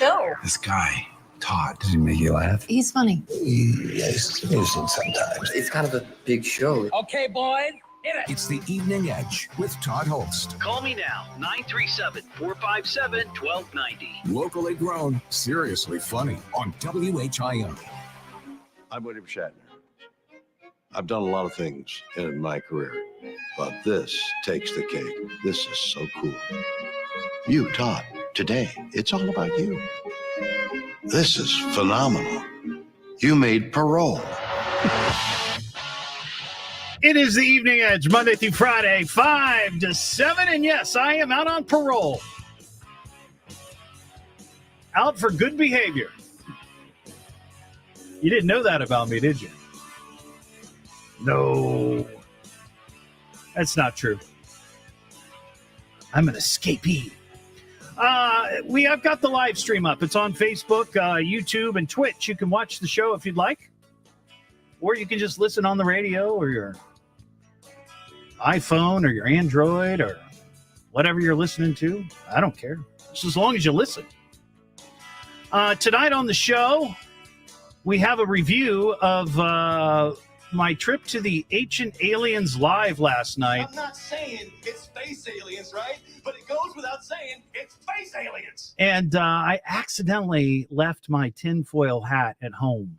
show. This guy, Todd, does he make you laugh? He's funny. Yes, amusing sometimes. It's kind of a big show. Okay, boys, hit it. It's the Evening Edge with Todd Hollst. Call me now, 937-457-1290. Locally grown, seriously funny on WHIO. I'm William Shatner. I've done a lot of things in my career, but this takes the cake. This is so cool. You, Todd, today, it's all about you. This is phenomenal. You made parole. It is the Evening Edge, Monday through Friday, 5 to 7. And yes, I am out on parole. Out for good behavior. You didn't know that about me, did you? No. That's not true. I'm an escapee. I've got the live stream up. It's on Facebook, YouTube, and Twitch. You can watch the show if you'd like. Or you can just listen on the radio or your iPhone or your Android or whatever you're listening to. I don't care. Just as long as you listen. Tonight on the show, we have a review of my trip to the Ancient Aliens Live last night. I'm not saying it's space aliens, right? But it goes without saying it's space aliens. And I accidentally left my tinfoil hat at home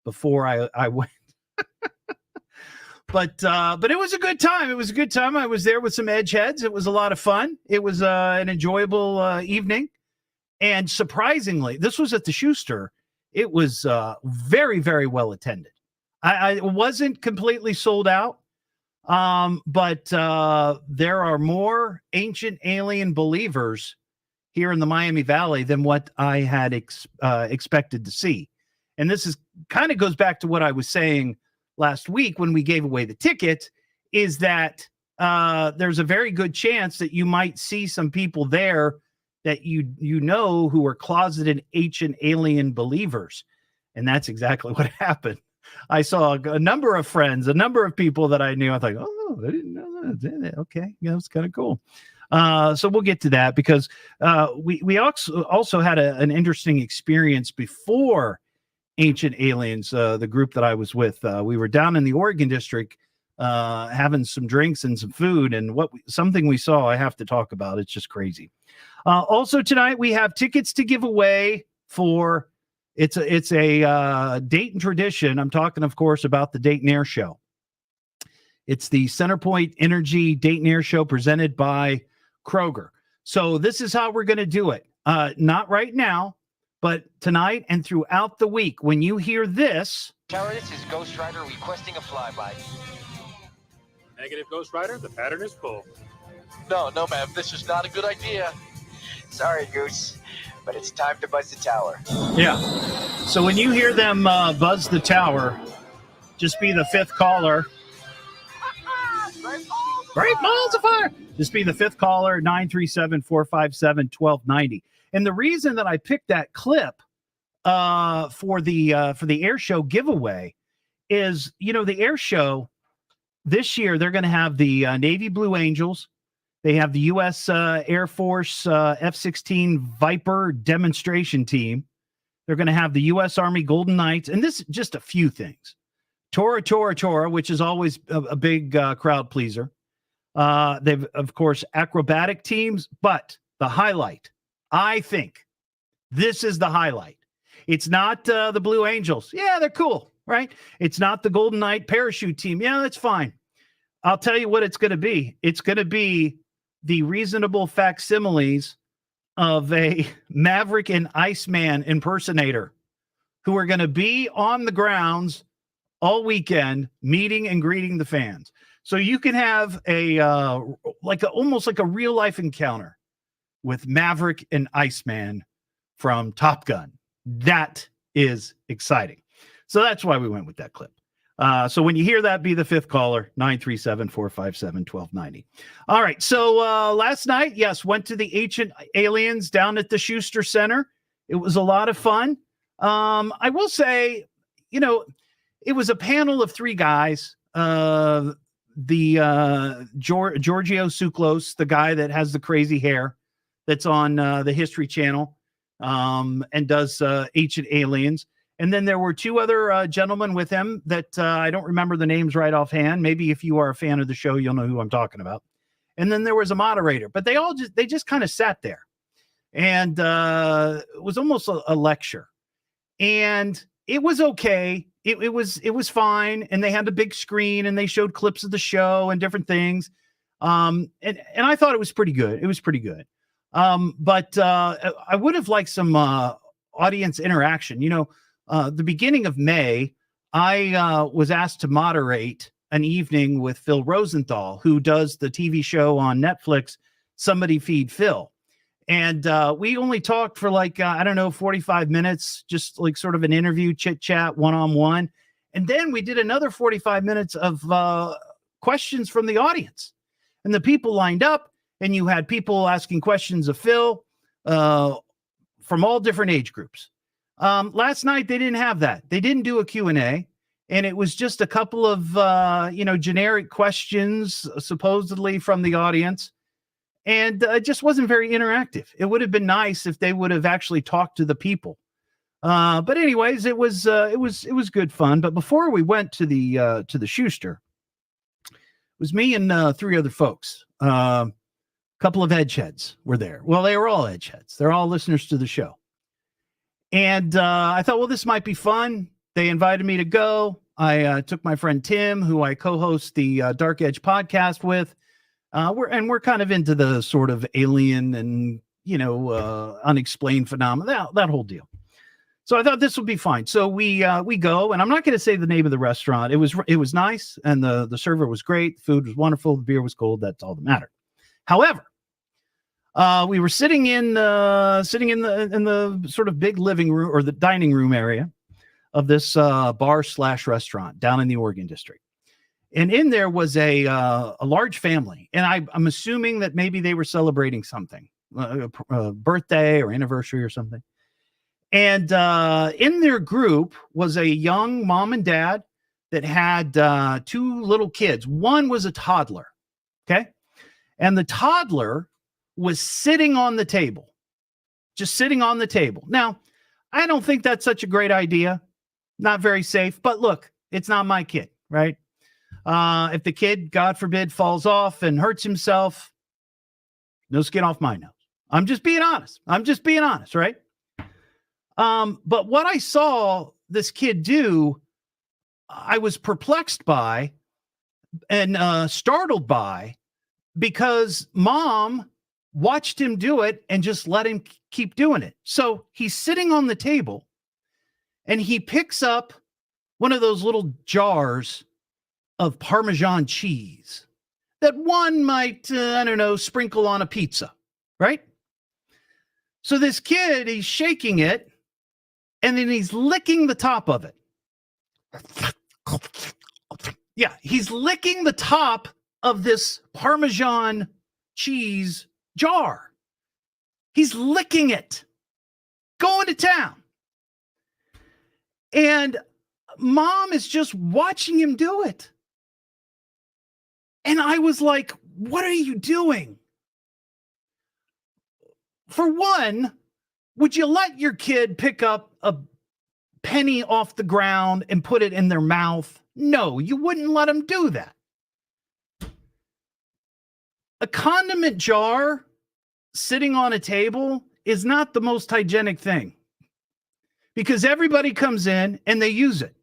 before I went. But it was a good time. It was a good time. I was there with some edge heads. It was a lot of fun. It was an enjoyable evening. And surprisingly, this was at the Schuster. It was very, very well attended. I wasn't completely sold out, but there are more ancient alien believers here in the Miami Valley than what I had expected to see. And this is kind of goes back to what I was saying last week when we gave away the ticket, is that there's a very good chance that you might see some people there that you know who are closeted ancient alien believers. And that's exactly what happened. I saw a number of friends, a number of people that I knew. I thought, oh, I didn't know that. Did it? Okay. Yeah, it's kind of cool. So we'll get to that because we also had an interesting experience before Ancient Aliens, the group that I was with. We were down in the Oregon district having some drinks and some food, and something we saw I have to talk about. It's just crazy. Also tonight we have tickets to give away for it's a Dayton tradition. I'm talking, of course, about the Dayton Air Show. It's the Centerpoint Energy Dayton Air Show presented by Kroger. So this is how we're going to do it. Not right now, but tonight and throughout the week. When you hear this. Tower, this is Ghost Rider requesting a flyby. Negative, Ghost Rider. The pattern is full. No, ma'am. This is not a good idea. Sorry, Goose, but it's time to buzz the tower. Yeah. So when you hear them buzz the tower, just be the fifth caller. Great balls of fire. Just be the fifth caller, 937-457-1290. And the reason that I picked that clip for the air show giveaway is, the air show this year, they're going to have the Navy Blue Angels. They have the U.S. Air Force F-16 Viper demonstration team. They're going to have the U.S. Army Golden Knights. And this is just a few things. Tora, which is always a big crowd pleaser. They've, of course, acrobatic teams. But the highlight, I think, this is the highlight. It's not the Blue Angels. Yeah, they're cool, right? It's not the Golden Knight parachute team. Yeah, that's fine. I'll tell you what it's going to be. It's going to be the reasonable facsimiles of a Maverick and Iceman impersonator who are going to be on the grounds all weekend meeting and greeting the fans. So you can have almost like a real life encounter with Maverick and Iceman from Top Gun. That is exciting. So that's why we went with that clip. So when you hear that, be the fifth caller, 937-457-1290. All right. So last night, yes, went to the Ancient Aliens down at the Schuster Center. It was a lot of fun. I will say, it was a panel of three guys. Giorgio Tsoukalos, the guy that has the crazy hair that's on the History Channel. and does Ancient Aliens. And then there were two other gentlemen with him that I don't remember the names right offhand. Maybe if you are a fan of the show, you'll know who I'm talking about. And then there was a moderator, but they just kind of sat there, and it was almost a lecture, and it was okay. It was fine, and they had the big screen, and they showed clips of the show and different things, and I thought it was pretty good. It was pretty good, but I would have liked some audience interaction. The beginning of May, I was asked to moderate an evening with Phil Rosenthal, who does the TV show on Netflix, Somebody Feed Phil. And we only talked for 45 minutes, just like sort of an interview, chit chat, one-on-one. And then we did another 45 minutes of questions from the audience. And the people lined up, and you had people asking questions of Phil from all different age groups. Last night, they didn't have that. They didn't do a Q&A, and it was just a couple of, generic questions, supposedly from the audience. And it just wasn't very interactive. It would have been nice if they would have actually talked to the people. But anyways, it was good fun. But before we went to the Schuster, it was me and three other folks. A couple of edgeheads were there. Well, they were all edgeheads. They're all listeners to the show. And I thought, well, this might be fun. They invited me to go. I took my friend Tim, who I co-host the Dark Edge podcast with. We're kind of into the sort of alien and, unexplained phenomena, that whole deal. So I thought this would be fine. So we go, and I'm not going to say the name of the restaurant. It was nice, and the server was great. The food was wonderful. The beer was cold. That's all that mattered. However, we were sitting in the sort of big living room or the dining room area of this bar/restaurant down in the Oregon District. And in there was a large family. And I'm assuming that maybe they were celebrating something, a birthday or anniversary or something. And in their group was a young mom and dad that had two little kids. One was a toddler. Okay. And the toddler was sitting on the table, just sitting on the table. Now, I don't think that's such a great idea. Not very safe. But look, it's not my kid, right? If the kid, God forbid, falls off and hurts himself, no skin off my nose. I'm just being honest. Right? But what I saw this kid do, I was perplexed by and startled by, because mom watched him do it and just let him keep doing it. So he's sitting on the table, and he picks up one of those little jars of Parmesan cheese that one might, sprinkle on a pizza, right? So this kid, he's shaking it, and then he's licking the top of it. Yeah, he's licking the top of this Parmesan cheese jar. He's licking it, going to town. And mom is just watching him do it. And I was like, what are you doing? For one, would you let your kid pick up a penny off the ground and put it in their mouth? No, you wouldn't let them do that. A condiment jar sitting on a table is not the most hygienic thing, because everybody comes in and they use it.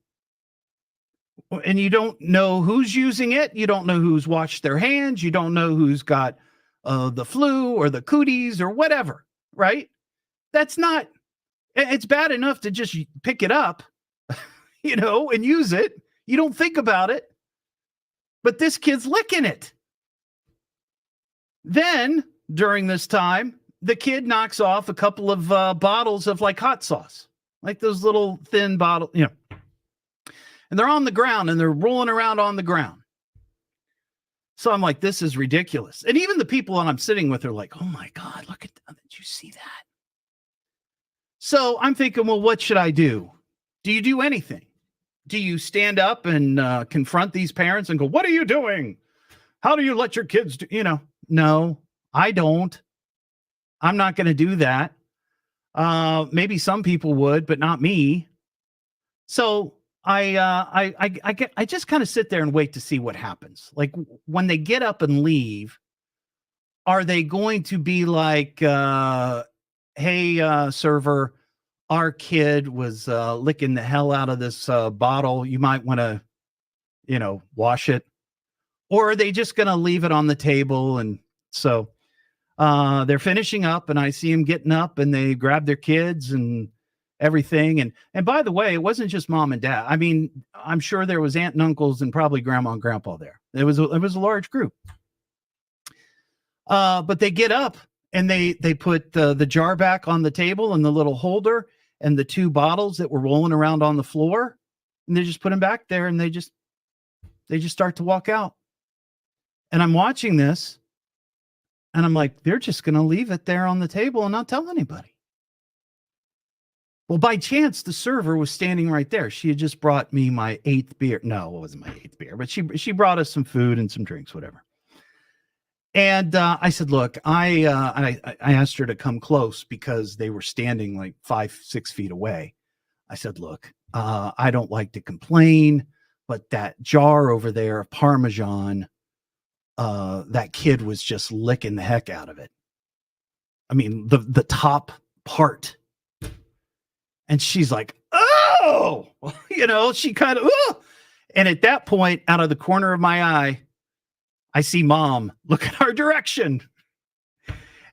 And you don't know who's using it. You don't know who's washed their hands. You don't know who's got the flu or the cooties or whatever, right? It's bad enough to just pick it up, and use it. You don't think about it. But this kid's licking it. Then, during this time, the kid knocks off a couple of bottles of hot sauce, like those little thin bottles, and they're on the ground and they're rolling around on the ground. So I'm like, this is ridiculous. And even the people that I'm sitting with are like, oh my God, look at that. Did you see that? So I'm thinking, well, what should I do? Do you do anything? Do you stand up and confront these parents and go, what are you doing? How do you let your kids do, No, I don't. I'm not going to do that. Maybe some people would, but not me. So I just kind of sit there and wait to see what happens. Like when they get up and leave, are they going to be like, hey, server, our kid was licking the hell out of this bottle. You might want to, wash it. Or are they just going to leave it on the table? And so they're finishing up, and I see them getting up, and they grab their kids and everything. And by the way, it wasn't just mom and dad. I mean, I'm sure there was aunt and uncles and probably grandma and grandpa there. It was a large group. But they get up and they put the jar back on the table and the little holder and the 2 bottles that were rolling around on the floor, and they just put them back there, and they just start to walk out. And I'm watching this, and I'm like, they're just going to leave it there on the table and not tell anybody. Well, by chance, the server was standing right there. She had just brought me my 8th beer. No, it wasn't my 8th beer, but she brought us some food and some drinks, whatever. And I said, look, I asked her to come close because they were standing like 5-6 feet away. I said, look, I don't like to complain, but that jar over there of Parmesan, that kid was just licking the heck out of it. I mean, the top part. And she's like, oh, she kind of, and at that point, out of the corner of my eye, I see mom look at our direction.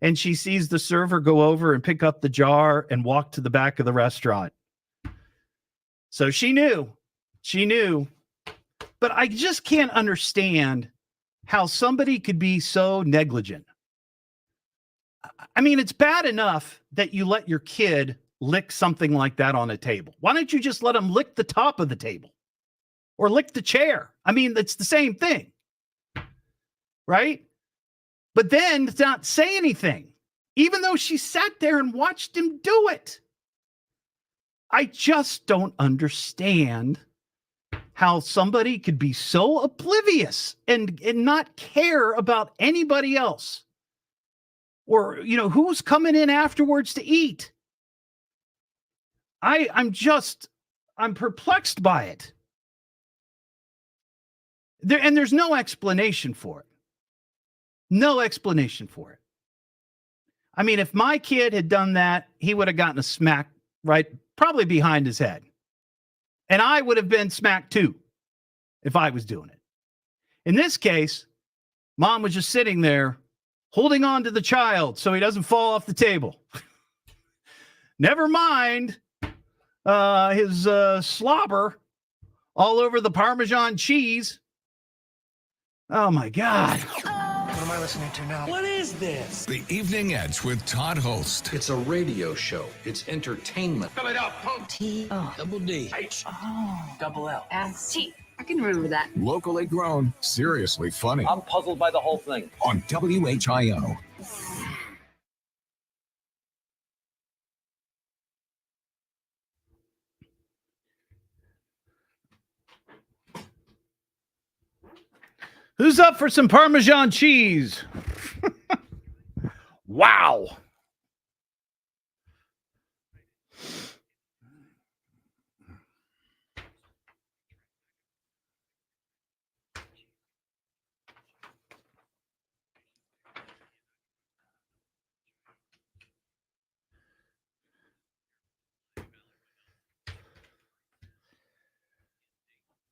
And she sees the server go over and pick up the jar and walk to the back of the restaurant. So she knew. But I just can't understand how somebody could be so negligent. I mean, it's bad enough that you let your kid lick something like that on a table. Why don't you just let them lick the top of the table or lick the chair? I mean, it's the same thing, right? But then not say anything, even though she sat there and watched him do it. I just don't understand how somebody could be so oblivious and not care about anybody else, or, who's coming in afterwards to eat. I'm perplexed by it. There's no explanation for it. No explanation for it. I mean, if my kid had done that, he would have gotten a smack right, probably behind his head. And I would have been smacked too if I was doing it. In this case, mom was just sitting there holding on to the child so he doesn't fall off the table. Never mind his slobber all over the Parmesan cheese. Oh, my God. What am I listening to now? What is this? The Evening Edge with Todd Hollst. It's a radio show. It's entertainment. Fill it up, punk. Double D. H. Double L. S-T. I can remember that. Locally grown, seriously funny. I'm puzzled by the whole thing. On WHIO. Who's up for some Parmesan cheese? Wow.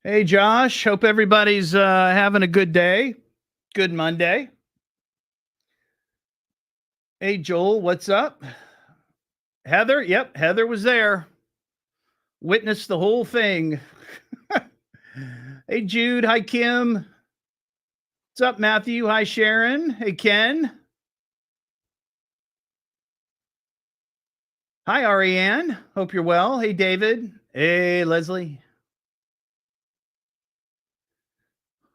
Hey, Josh. Hope everybody's having a good day. Good Monday. Hey, Joel. What's up? Heather. Yep. Heather was there. Witnessed the whole thing. Hey, Jude. Hi, Kim. What's up, Matthew? Hi, Sharon. Hey, Ken. Hi, Ariane. Hope you're well. Hey, David. Hey, Leslie.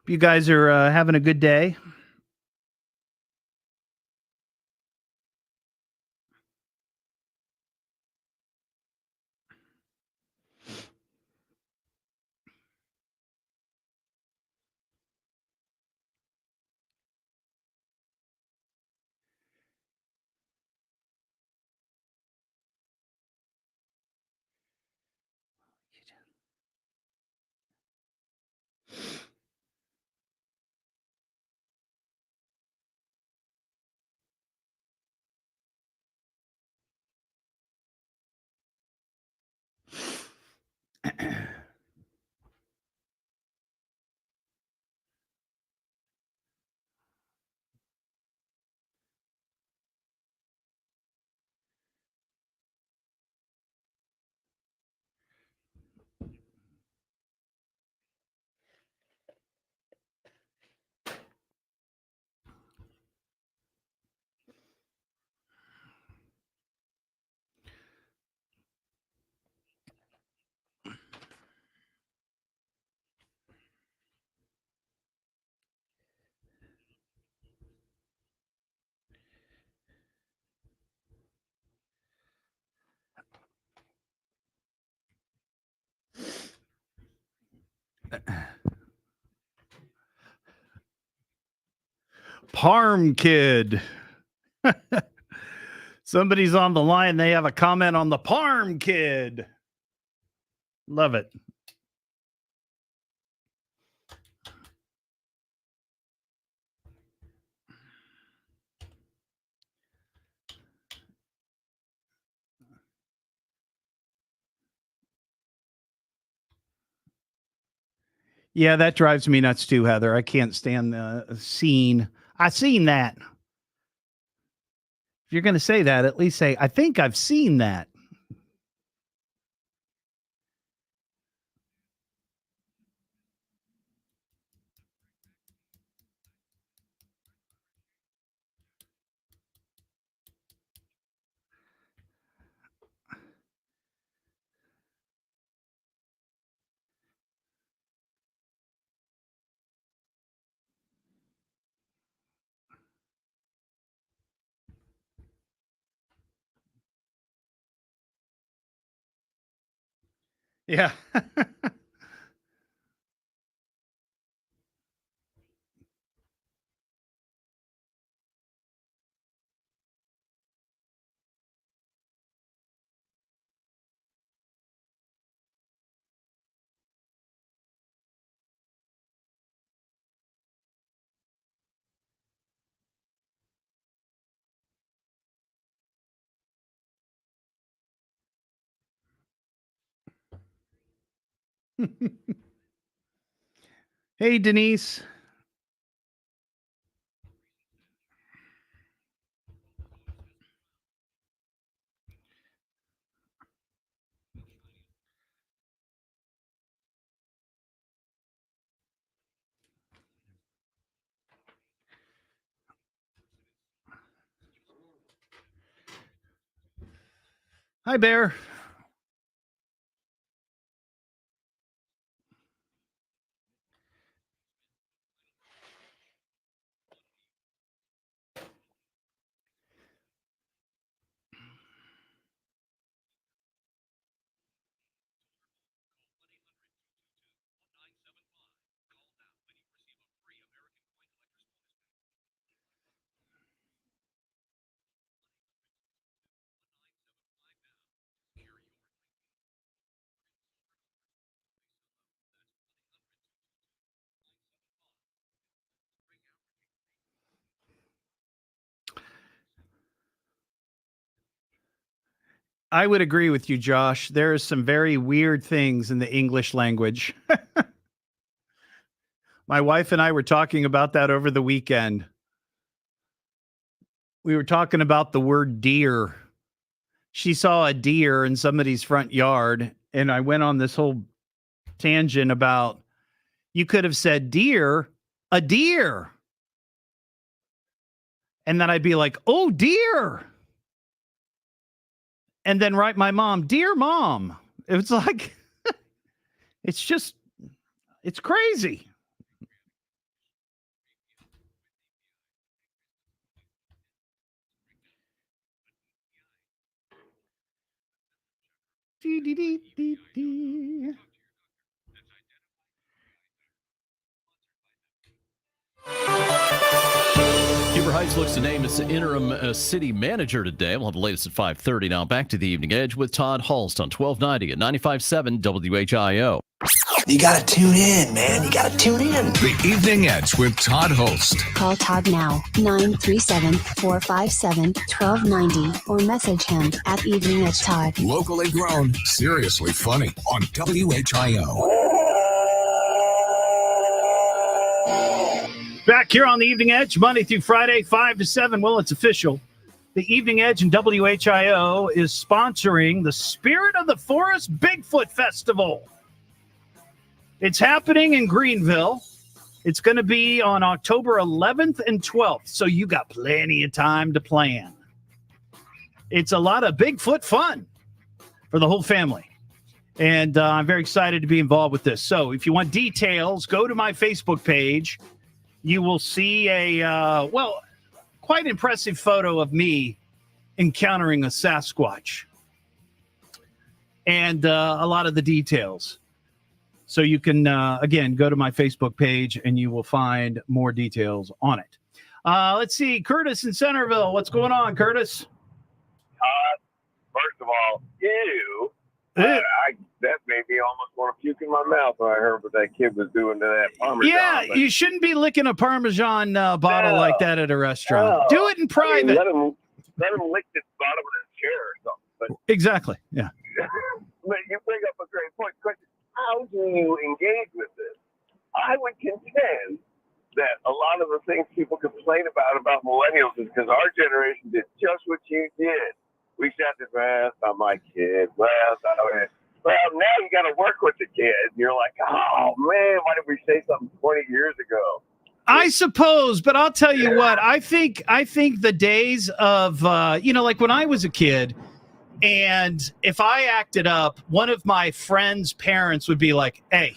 You guys are having a good day. Parm Kid. Somebody's on the line. They have a comment on the Parm Kid. Love it. Yeah, that drives me nuts too, Heather. I can't stand the scene. I seen that. If you're going to say that, at least say, I think I've seen that. Yeah. Hey, Denise. Hi, Bear. I would agree with you, Josh. There are some very weird things in the English language. My wife and I were talking about that over the weekend. We were talking about the word deer. She saw a deer in somebody's front yard, and I went on this whole tangent about you could have said deer, a deer. And then I'd be like, oh, dear. And then write my mom, dear mom. It's like, it's just, it's crazy. Huber Heights looks to name its interim city manager today. We'll have the latest at 5:30. Now back to the Evening Edge with Todd Hollst on 1290 at 95.7 WHIO. You gotta tune in, man. You gotta tune in. The Evening Edge with Todd Hollst. Call Todd now, 937-457-1290, or message him at Evening Edge Todd. Locally grown, seriously funny on WHIO. Back here on the Evening Edge, Monday through Friday, 5 to 7. Well, it's official. The Evening Edge and WHIO is sponsoring the Spirit of the Forest Bigfoot Festival. It's happening in Greenville. It's going to be on October 11th and 12th, so you got plenty of time to plan. It's a lot of Bigfoot fun for the whole family, and I'm very excited to be involved with this. So if you want details, go to my Facebook page. You will see a, quite impressive photo of me encountering a Sasquatch and a lot of the details. So you can, again, go to my Facebook page and you will find more details on it. Let's see. Curtis in Centerville. What's going on, Curtis? First of all, ew. That made me almost want to puke in my mouth when I heard what that kid was doing to that Parmesan. Yeah, you shouldn't be licking a Parmesan bottle like that at a restaurant. Do it in private. Let him lick the bottom of his chair or something. But, exactly, yeah. But you bring up a great point. How do you engage with this? I would contend that a lot of the things people complain about millennials is because our generation did just what you did. We sat there, well, not my kid. Well, now you got to work with the kid. And you're like, oh, man, why did we say something 20 years ago? I suppose, but I'll tell you what, I think the days of, like when I was a kid, and if I acted up, one of my friends' parents would be like, hey,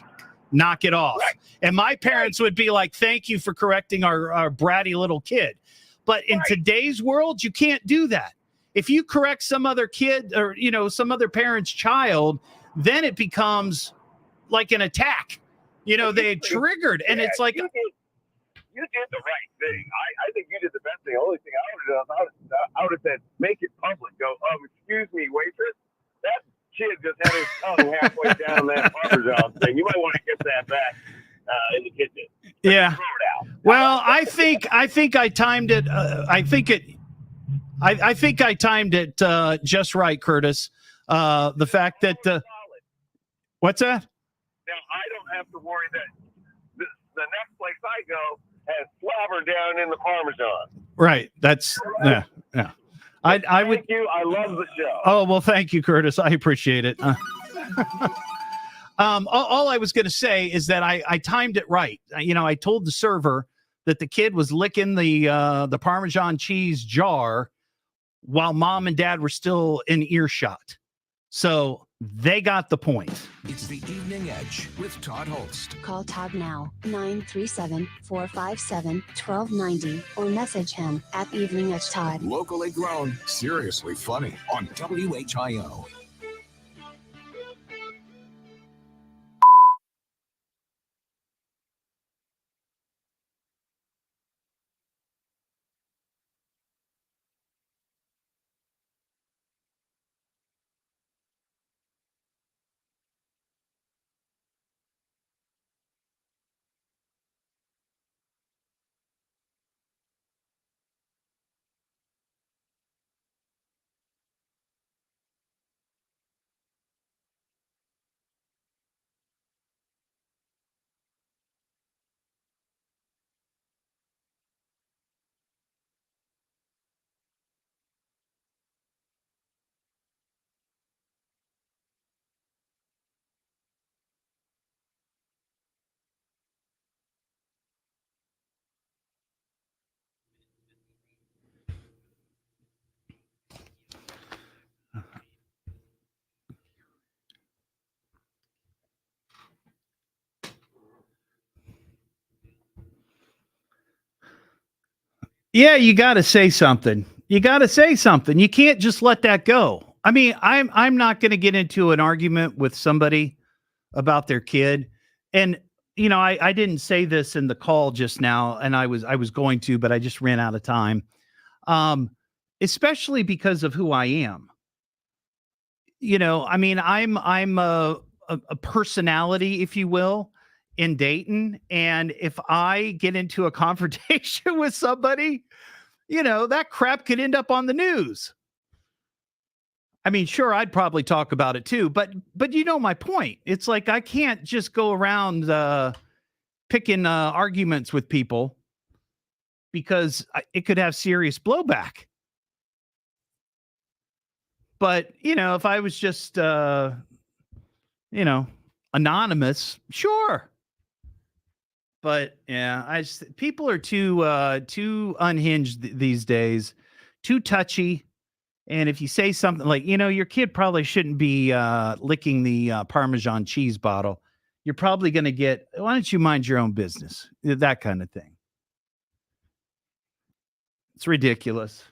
knock it off. Right. And my parents would be like, thank you for correcting our bratty little kid. But in today's world, you can't do that. If you correct some other kid or, some other parent's child, then it becomes like an attack. They triggered. And it's like, you did the right thing. I think you did the best thing. The only thing I would have said, make it public. Go, excuse me, waitress. That kid just had his tongue halfway down that Parmesan thing. You might want to get that back in the kitchen. Yeah. Throw it out. Well, I think I timed it. I think I timed it just right, Curtis. The fact that what's that? Now I don't have to worry that the next place I go has slobber down in the Parmesan. Right. That's yeah. I would. Thank you. I love the show. Oh well, thank you, Curtis. I appreciate it. All I was going to say is that I timed it right. I told the server that the kid was licking the Parmesan cheese jar while mom and dad were still in earshot. So they got the point. It's the Evening Edge with Todd Hollst. Call Todd now, 937-457-1290, or message him at Evening Edge Todd. Locally grown, seriously funny on WHIO. Yeah, you got to say something. You can't just let that go. I mean, I'm not going to get into an argument with somebody about their kid. And, I didn't say this in the call just now, and I was going to, but I just ran out of time. Especially because of who I am. I'm a personality, if you will, in Dayton. And if I get into a confrontation with somebody, that crap could end up on the news. I mean, sure, I'd probably talk about it too, but my point. It's like I can't just go around picking arguments with people because it could have serious blowback. But, if I was just, anonymous, sure. But yeah, people are too unhinged these days, too touchy. And if you say something like, your kid probably shouldn't be licking the Parmesan cheese bottle, you're probably going to get, why don't you mind your own business? That kind of thing. It's ridiculous.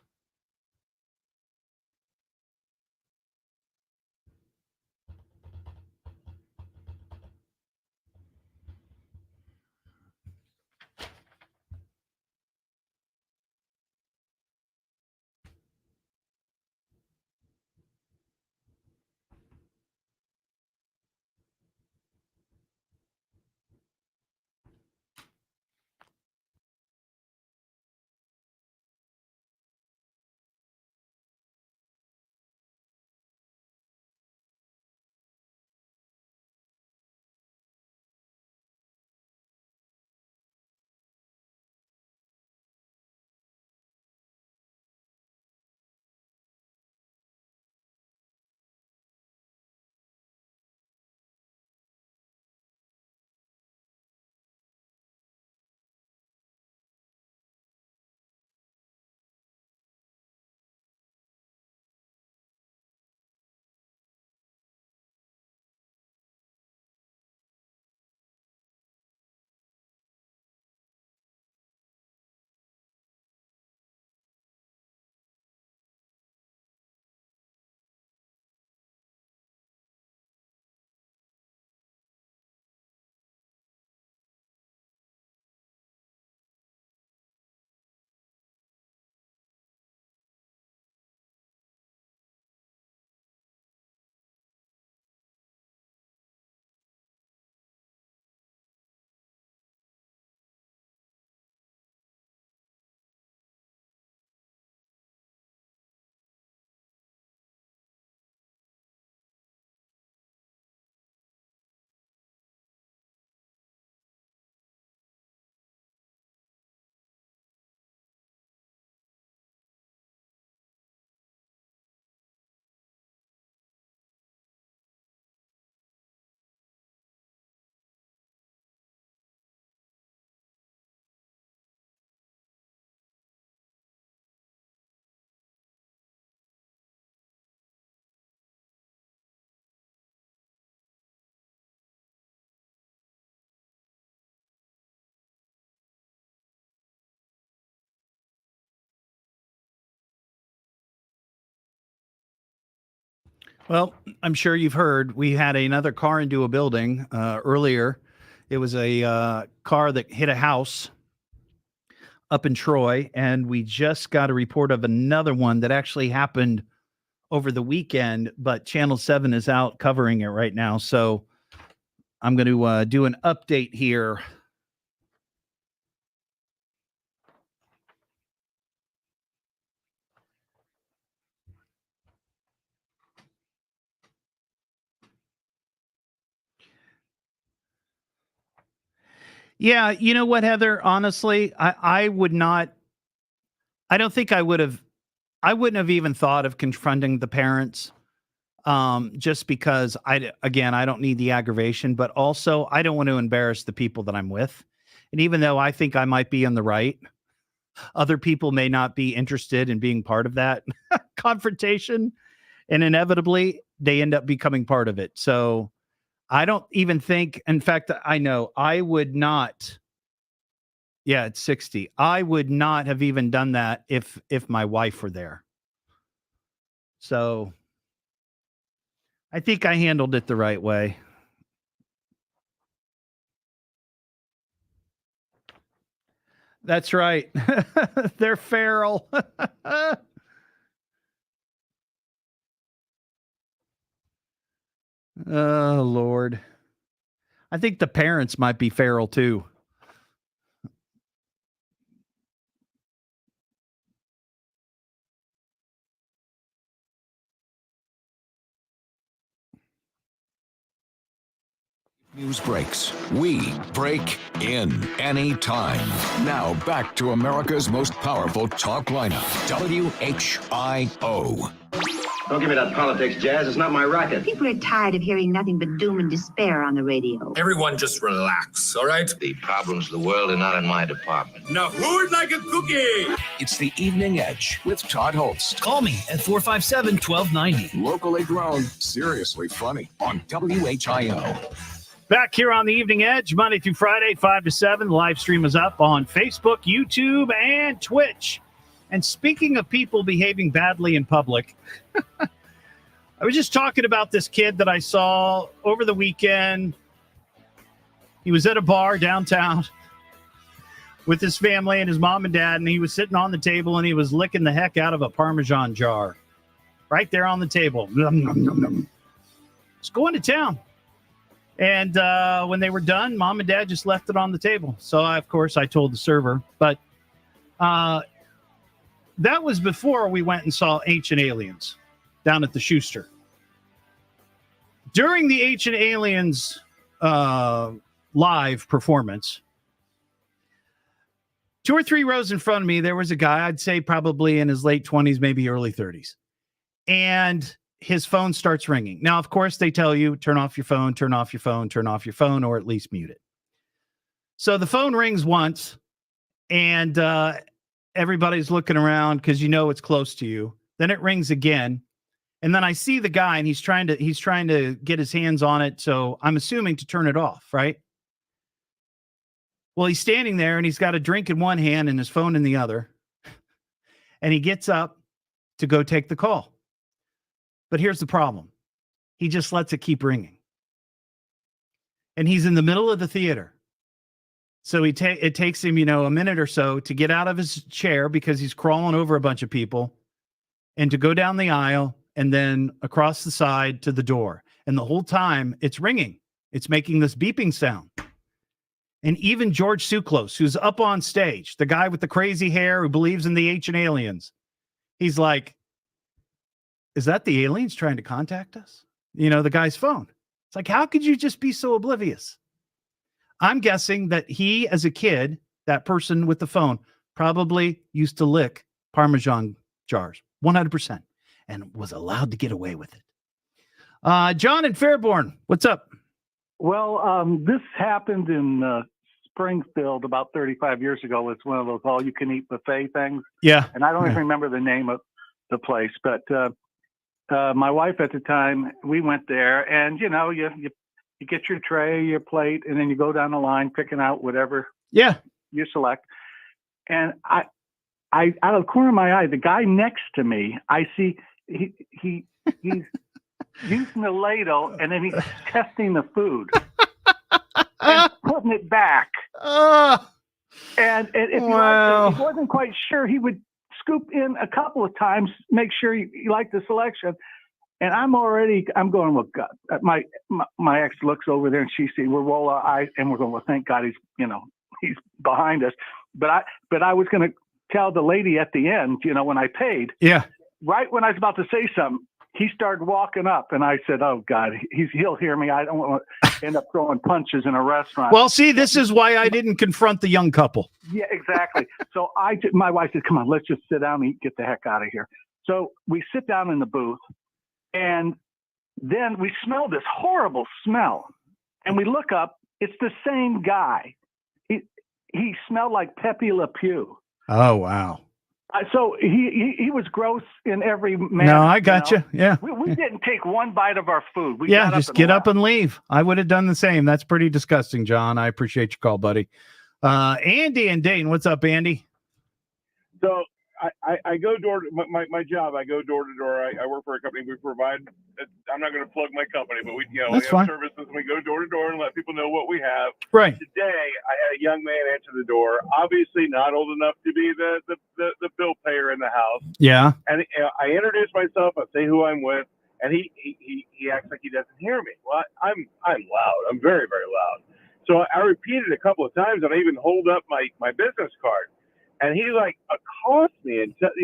Well, I'm sure you've heard we had another car into a building earlier. It was a car that hit a house up in Troy, and we just got a report of another one that actually happened over the weekend, but Channel 7 is out covering it right now. So I'm going to do an update here. Yeah, you know what, Heather? Honestly, I would not. I don't think I would have. I wouldn't have even thought of confronting the parents, just because I don't need the aggravation, but also I don't want to embarrass the people that I'm with. And even though I think I might be in the right, other people may not be interested in being part of that confrontation, and inevitably they end up becoming part of it. So I don't even think, in fact, I know I would not. Yeah, it's 60. I would not have even done that if my wife were there. So I think I handled it the right way. That's right. They're feral. Oh, Lord. I think the parents might be feral, too. News breaks. We break in anytime. Now back to America's most powerful talk lineup, WHIO. Don't give me that politics, Jazz. It's not my racket. People are tired of hearing nothing but doom and despair on the radio. Everyone just relax, all right? The problems of the world are not in my department. Now, who'd like a cookie? It's the Evening Edge with Todd Hollst. Call me at 457-1290. Locally grown, seriously funny on WHIO. Back here on the Evening Edge, Monday through Friday, 5 to 7. The live stream is up on Facebook, YouTube, and Twitch. And speaking of people behaving badly in public, I was just talking about this kid that I saw over the weekend. He was at a bar downtown with his family and his mom and dad, and he was sitting on the table and he was licking the heck out of a Parmesan jar right there on the table. Just going to town. And when they were done, mom and dad just left it on the table. So, of course, I told the server. But that was before we went and saw Ancient Aliens down at the Schuster. During the Ancient Aliens live performance, 2 or 3 rows in front of me, there was a guy, I'd say probably in his late 20s, maybe early 30s. And his phone starts ringing. Now, of course, they tell you, turn off your phone, turn off your phone, turn off your phone, or at least mute it. So the phone rings once, and everybody's looking around because you know it's close to you. Then it rings again, and then I see the guy, and he's trying to get his hands on it. So I'm assuming to turn it off, right? Well, he's standing there, and he's got a drink in one hand and his phone in the other, and he gets up to go take the call. But here's the problem: he just lets it keep ringing, and he's in the middle of the theater. So it takes him, a minute or so to get out of his chair because he's crawling over a bunch of people and to go down the aisle and then across the side to the door. And the whole time it's ringing. It's making this beeping sound. And even George Tsoukalos, who's up on stage, the guy with the crazy hair who believes in the ancient aliens, he's like, is that the aliens trying to contact us? The guy's phone. It's like, how could you just be so oblivious? I'm guessing that he, as a kid, that person with the phone, probably used to lick Parmesan jars, 100%, and was allowed to get away with it. John in Fairborn, what's up? Well, this happened in Springfield about 35 years ago. It's one of those all-you-can-eat buffet things. Yeah. And I don't even remember the name of the place, but my wife at the time, we went there, and, you get your tray, your plate, and then you go down the line picking out whatever you select. And I out of the corner of my eye, the guy next to me, I see he's using the ladle, and then he's testing the food and putting it back. And if he wasn't quite sure, he would scoop in a couple of times, make sure you like the selection. And I'm going, well, God, my ex looks over there and she sees, we're rolling our eyes and we're going, well, thank God he's behind us. But I was going to tell the lady at the end, when I paid, right when I was about to say something, he started walking up and I said, oh God, he'll hear me. I don't want to end up throwing punches in a restaurant. Well, see, this is why I didn't confront the young couple. Yeah, exactly. So my wife said, come on, let's just sit down and get the heck out of here. So we sit down in the booth. And then we smell this horrible smell, and we look up. It's the same guy. He smelled like Pepe Le Pew. Oh wow! So he was gross in every manner. No, I got you. Yeah, we didn't take one bite of our food. We just get up and leave. I would have done the same. That's pretty disgusting, John. I appreciate your call, buddy. Andy and Dane, what's up, Andy? So. I go door to my job. I go door to door. I work for a company. We provide. I'm not going to plug my company, but we have fine. services. And we go door to door and let people know what we have. Right. Today, I had a young man answer the door. Obviously, not old enough to be the bill payer in the house. Yeah. And I introduce myself. I say who I'm with, and he acts like he doesn't hear me. Well, I'm loud. I'm very, very loud. So I repeated a couple of times, and I even hold up my business card. And he like accosts me and tells me,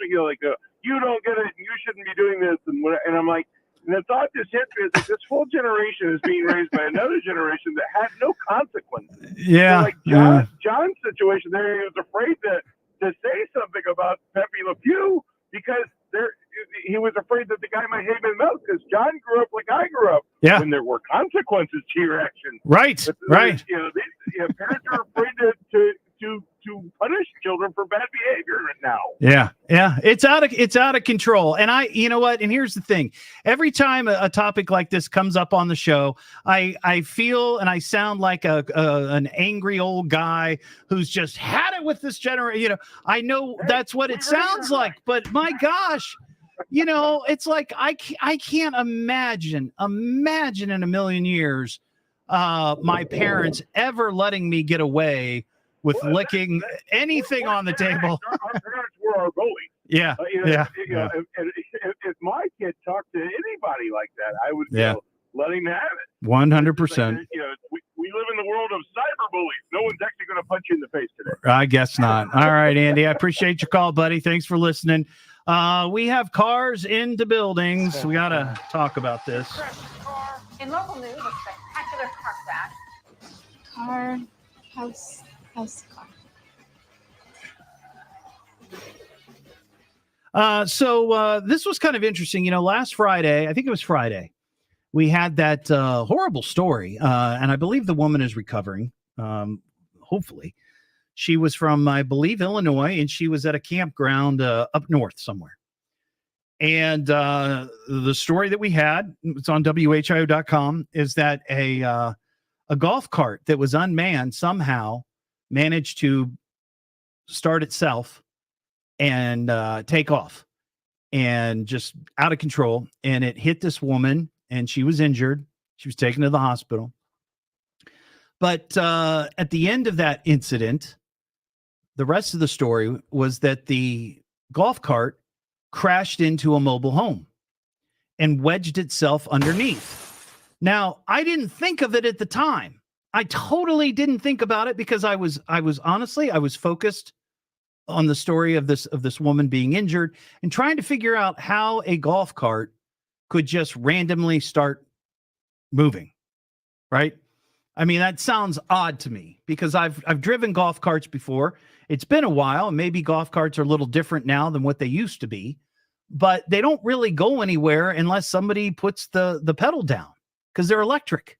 you don't get it, and you shouldn't be doing this, and I'm like, and the thought just hit me is like this whole generation is being raised by another generation that had no consequences. Yeah. So like John's situation there, he was afraid to say something about Pepe Le Pew because he was afraid that the guy might hate him in mouth because John grew up like I grew up. Yeah. When there were consequences to your actions. Right. Right. Parents are afraid to punish children for bad behavior now. Yeah. Yeah. It's out of control. And you know what? And here's the thing. Every time a topic like this comes up on the show, I feel and I sound like an angry old guy who's just had it with this generation. I know that's what it sounds like, but my gosh, it's like, I can't imagine in a million years, my parents ever letting me get away with licking anything on the table. Our parents were our bullies. Yeah. If my kid talked to anybody like that, I would let him have it. 100%. We live in the world of cyber bullies. No one's actually going to punch you in the face today. I guess not. All right, Andy. I appreciate your call, buddy. Thanks for listening. We have cars into buildings. We got to talk about this. In local news, a spectacular car crash. House car. So this was kind of interesting. Last Friday, I think it was Friday, we had that horrible story. And I believe the woman is recovering. Hopefully. She was from, I believe, Illinois, and she was at a campground up north somewhere. And the story that we had, it's on WHIO.com, is that a golf cart that was unmanned somehow managed to start itself and take off and just out of control. And it hit this woman and she was injured. She was taken to the hospital. But at the end of that incident, the rest of the story was that the golf cart crashed into a mobile home and wedged itself underneath. Now, I didn't think of it at the time. I totally didn't think about it because I was focused on the story of this woman being injured and trying to figure out how a golf cart could just randomly start moving. Right? I mean, that sounds odd to me because I've driven golf carts before. It's been a while, and maybe golf carts are a little different now than what they used to be, but they don't really go anywhere unless somebody puts the pedal down because they're electric.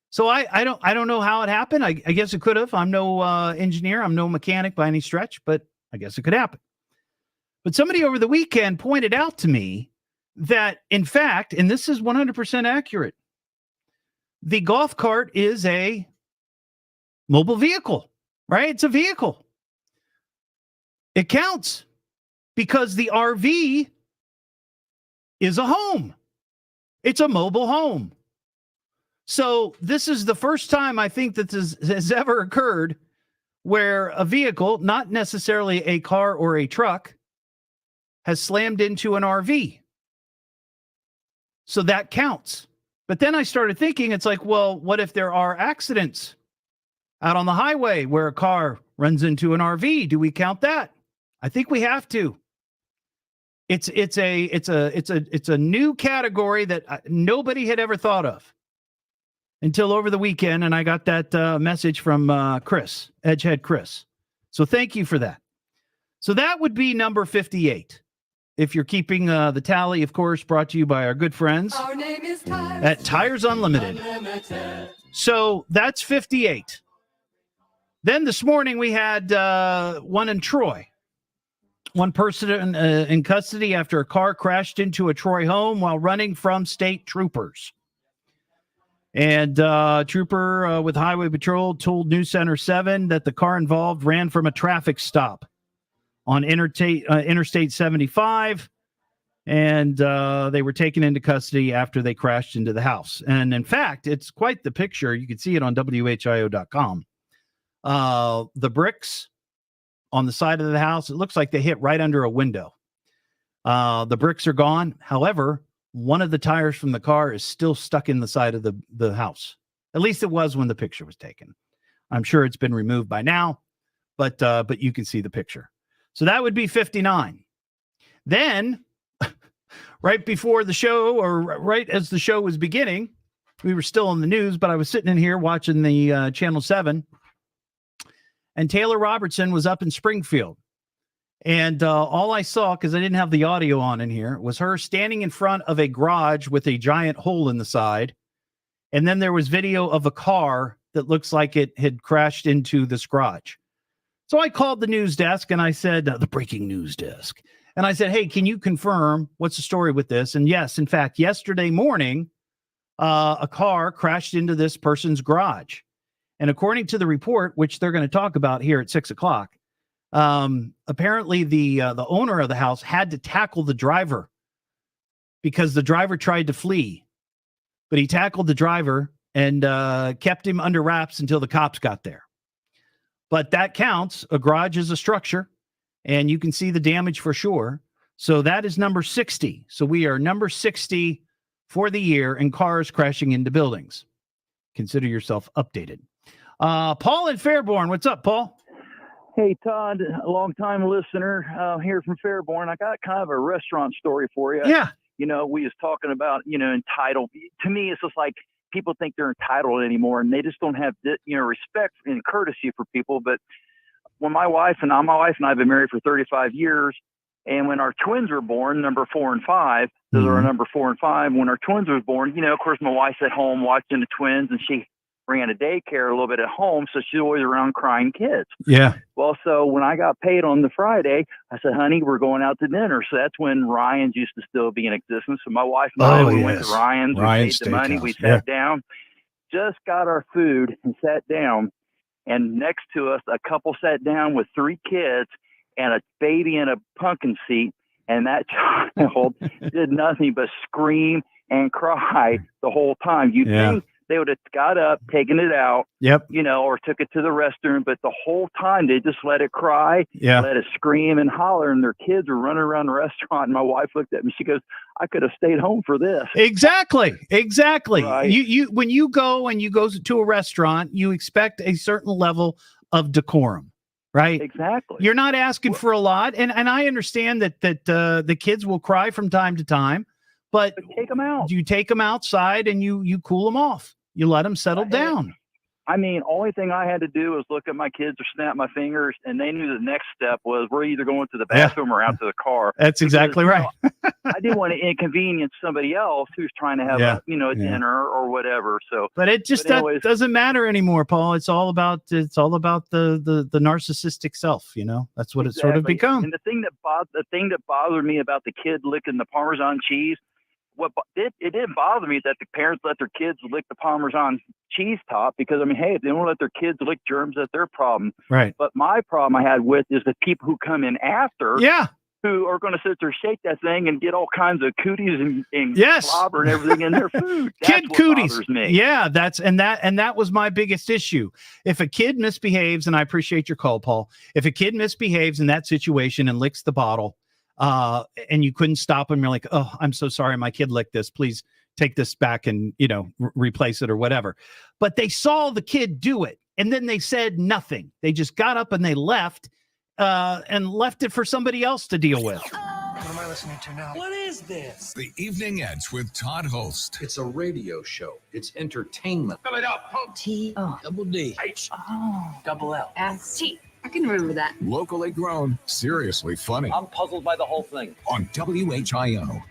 So I don't know how it happened. I guess it could have. I'm no engineer. I'm no mechanic by any stretch, but I guess it could happen. But somebody over the weekend pointed out to me that, in fact, and this is 100% accurate, the golf cart is a mobile vehicle, right? It's a vehicle. It counts because the RV is a home. It's a mobile home. So this is the first time I think that this has ever occurred where a vehicle, not necessarily a car or a truck, has slammed into an RV. So that counts. But then I started thinking, it's like, well, what if there are accidents out on the highway where a car runs into an RV? Do we count that? I think we have to. It's a new category that nobody had ever thought of until over the weekend, and I got that message from Chris, Edgehead Chris. So thank you for that. So that would be number 58. If you're keeping the tally, of course, brought to you by our good friends at Tires Unlimited. So that's 58. Then this morning we had one in Troy. One person in custody after a car crashed into a Troy home while running from state troopers. And trooper with Highway Patrol told News Center 7 that the car involved ran from a traffic stop on Interstate 75, and they were taken into custody after they crashed into the house. And in fact, it's quite the picture. You can see it on WHIO.com. The bricks on the side of the house, it looks like they hit right under a window. The bricks are gone. However, one of the tires from the car is still stuck in the side of the house. At least it was when the picture was taken. I'm sure it's been removed by now, but you can see the picture. So that would be 59. Then, right before the show, or right as the show was beginning, we were still in the news, but I was sitting in here watching the Channel 7, and Taylor Robertson was up in Springfield. And all I saw, because I didn't have the audio on in here, was her standing in front of a garage with a giant hole in the side. And then there was video of a car that looks like it had crashed into this garage. So I called the news desk and I said, the breaking news desk. And I said, hey, can you confirm what's the story with this? And yes, in fact, yesterday morning, a car crashed into this person's garage. And according to the report, which they're going to talk about here at 6 o'clock, apparently the owner of the house had to tackle the driver because the driver tried to flee. But he tackled the driver and kept him under wraps until the cops got there. But that counts. A garage is a structure, and you can see the damage for sure. So that is number 60. So we are number 60 for the year in cars crashing into buildings. Consider yourself updated. Paul in Fairborn. What's up, Paul? Hey, Todd, a long-time listener here from Fairborn. I got kind of a restaurant story for you. Yeah. You know, we was talking about, entitled. To me, it's just like people think they're entitled anymore, and they just don't have, respect and courtesy for people. But when my wife and I have been married for 35 years, and when our twins were born, number 4 and 5, those are our number 4 and 5. When our twins was born, of course, my wife's at home watching the twins, and she ran a daycare a little bit at home, so she's always around crying kids. Yeah. Well, so when I got paid on the Friday, I said, honey, we're going out to dinner. So that's when Ryan's used to still be in existence. So my wife and I, we went to Ryan's, we paid the money, we sat down, just got our food and sat down. And next to us, a couple sat down with 3 kids and a baby in a pumpkin seat. And that child did nothing but scream and cry the whole time. You'd think they would have got up, taken it out, or took it to the restroom. But the whole time they just let it cry, let it scream and holler. And their kids were running around the restaurant. And my wife looked at me. She goes, I could have stayed home for this. Exactly. Right. You when you go to a restaurant, you expect a certain level of decorum, right? Exactly. You're not asking for a lot. And I understand that the kids will cry from time to time. But take them out. You take them outside and you cool them off. You let them settle down. I mean, only thing I had to do was look at my kids or snap my fingers, and they knew the next step was we're either going to the bathroom or out to the car. That's exactly right. I didn't want to inconvenience somebody else who's trying to have a dinner or whatever. So, but it just doesn't matter anymore, Paul. It's all about the narcissistic self. That's what it's sort of become. And the thing that bothered me about the kid licking the Parmesan cheese. It didn't bother me that the parents let their kids lick the Parmesan cheese top because, hey, if they don't let their kids lick germs, that's their problem. Right. But my problem I had with is the people who come in after who are going to sit there, shake that thing and get all kinds of cooties and slobber and everything in their food. That's Kid what cooties. bothers me. Yeah, that was my biggest issue. If a kid misbehaves, and I appreciate your call, Paul, if a kid misbehaves in that situation and licks the bottle, and you couldn't stop him, you're like, oh, I'm so sorry, my kid licked this, please take this back and replace it or whatever. But they saw the kid do it and then they said nothing. They just got up and they left it for somebody else to deal with. What am I listening to now? What is this? The Evening Edge with Todd Hollst. It's a radio show. It's entertainment. Fill it up. T-O-double-D. H-O-double-L-S-T. I can remember that. Locally grown, seriously funny. I'm puzzled by the whole thing. On WHIO.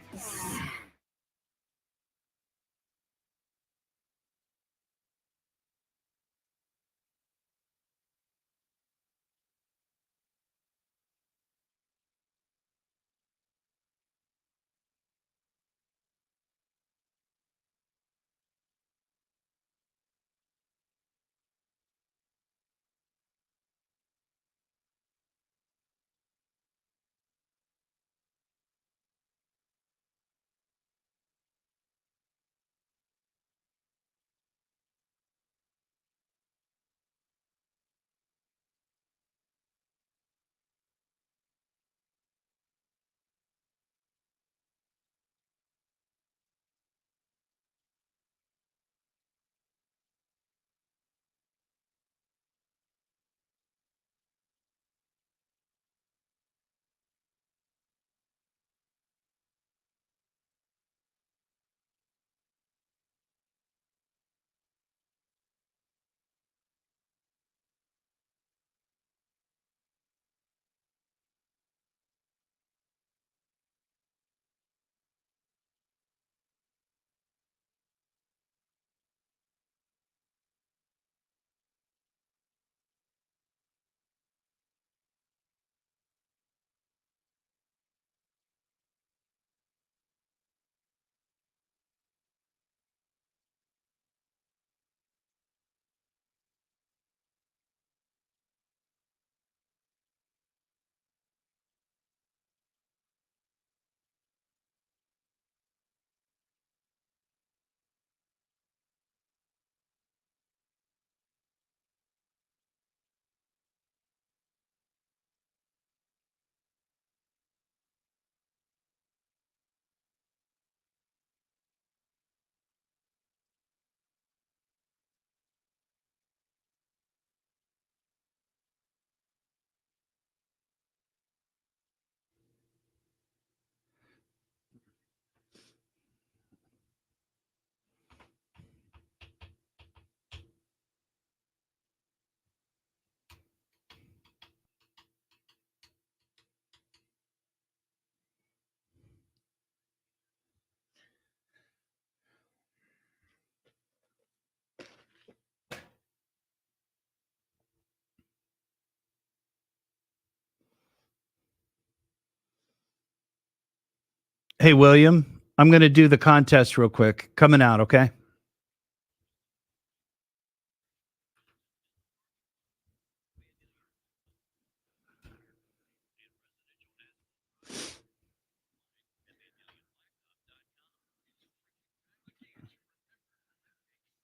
Hey, William, I'm going to do the contest real quick. Coming out, okay?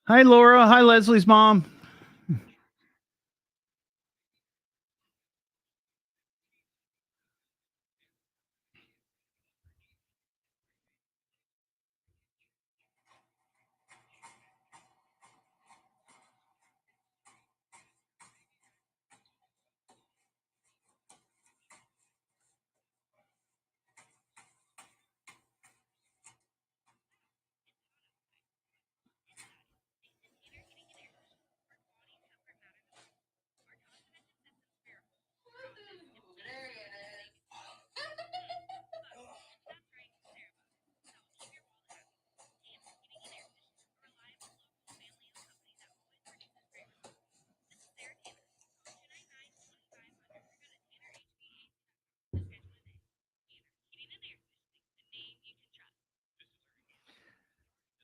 Hi, Laura. Hi, Leslie's mom.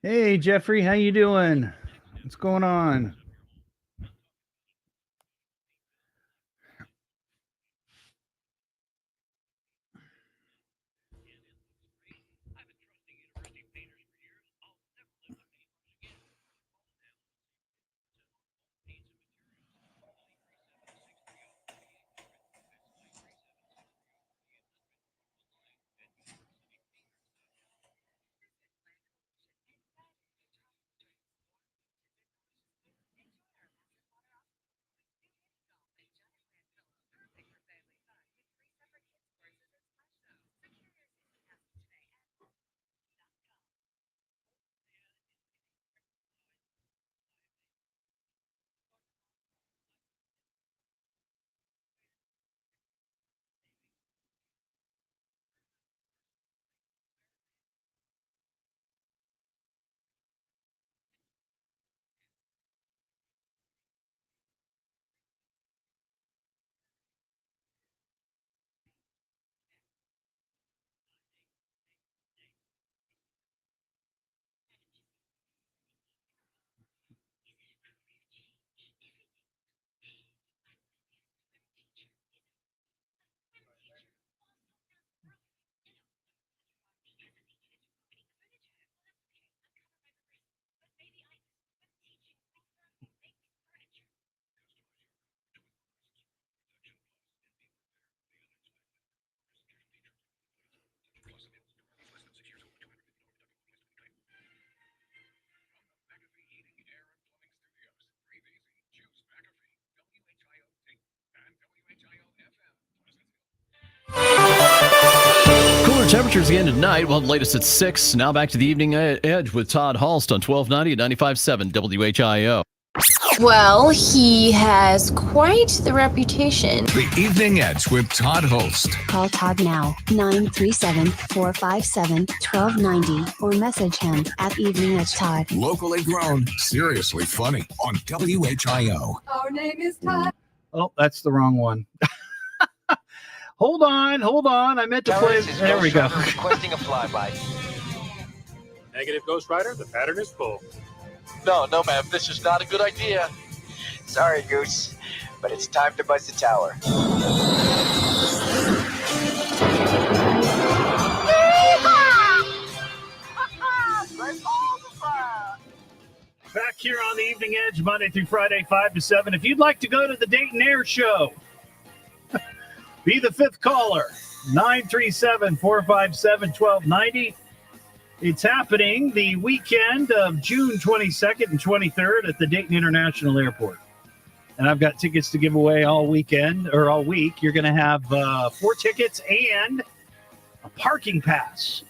Hey, Jeffrey, how you doing? What's going on? Cooler temperatures again tonight. Well, the latest at 6. Now back to the evening edge with Todd Hollst on 1290 at 95.7 WHIO. Well, he has quite the reputation. The Evening Edge with Todd Hollst. Call Todd now, 937-457-1290, or message him at Evening Edge Todd. Locally grown, seriously funny on WHIO. Our name is Todd. Oh, that's the wrong one. Hold on. I meant to play. There we go. Requesting a flyby. Negative, Ghost Rider. The pattern is full. No, ma'am. This is not a good idea. Sorry, Goose, but it's time to buzz the tower. Back here on the Evening Edge, Monday through Friday, 5 to 7. If you'd like to go to the Dayton Air Show, be the fifth caller, 937-457-1290. It's happening the weekend of June 22nd and 23rd at the Dayton International Airport. And I've got tickets to give away all weekend or all week. You're going to have 4 tickets and a parking pass.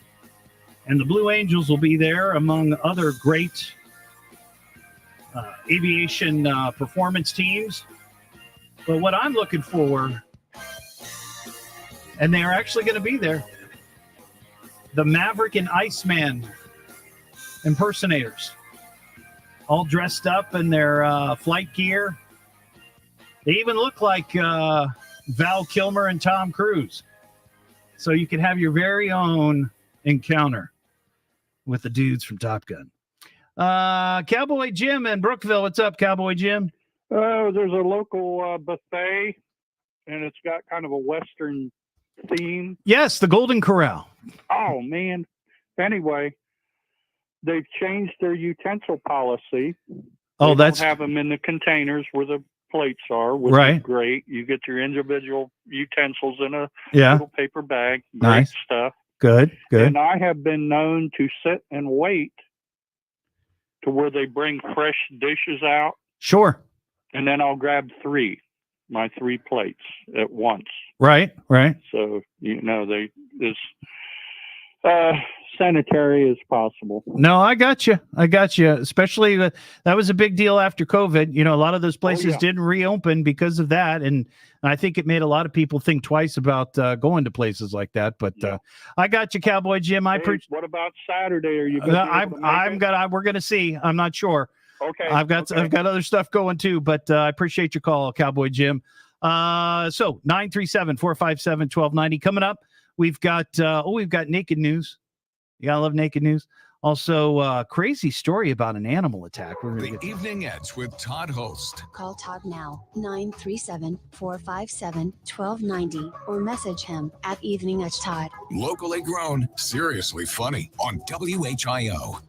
And the Blue Angels will be there among other great aviation performance teams. But what I'm looking for, and they are actually going to be there, the Maverick and Iceman impersonators, all dressed up in their flight gear. They even look like Val Kilmer and Tom Cruise. So you can have your very own encounter with the dudes from Top Gun. Cowboy Jim in Brookville. What's up, Cowboy Jim? There's a local buffet, and it's got kind of a Western theme. Yes, the Golden Corral. Oh, man. Anyway, they've changed their utensil policy. Oh, They that's don't have them in the containers where the plates are, which Right. is great. You get your individual utensils in a Yeah. little paper bag. Great Nice. stuff. good. And I have been known to sit and wait to where they bring fresh dishes out, Sure. and then I'll grab my three plates at once. Right. So, they as sanitary as possible. No, I got you. Especially that was a big deal after COVID. A lot of those places didn't reopen because of that, and I think it made a lot of people think twice about going to places like that. But I got you, Cowboy Jim. What about Saturday? Are you? We're gonna see. I'm not sure. Okay. I've got other stuff going too, but I appreciate your call, Cowboy Jim. So 937-457-1290 coming up. We've got naked news. You gotta love naked news. Also, crazy story about an animal attack. The Evening Edge with Todd Hollst. Call Todd now, 937-457-1290, or message him at Evening Edge Todd. Locally grown, seriously funny on WHIO.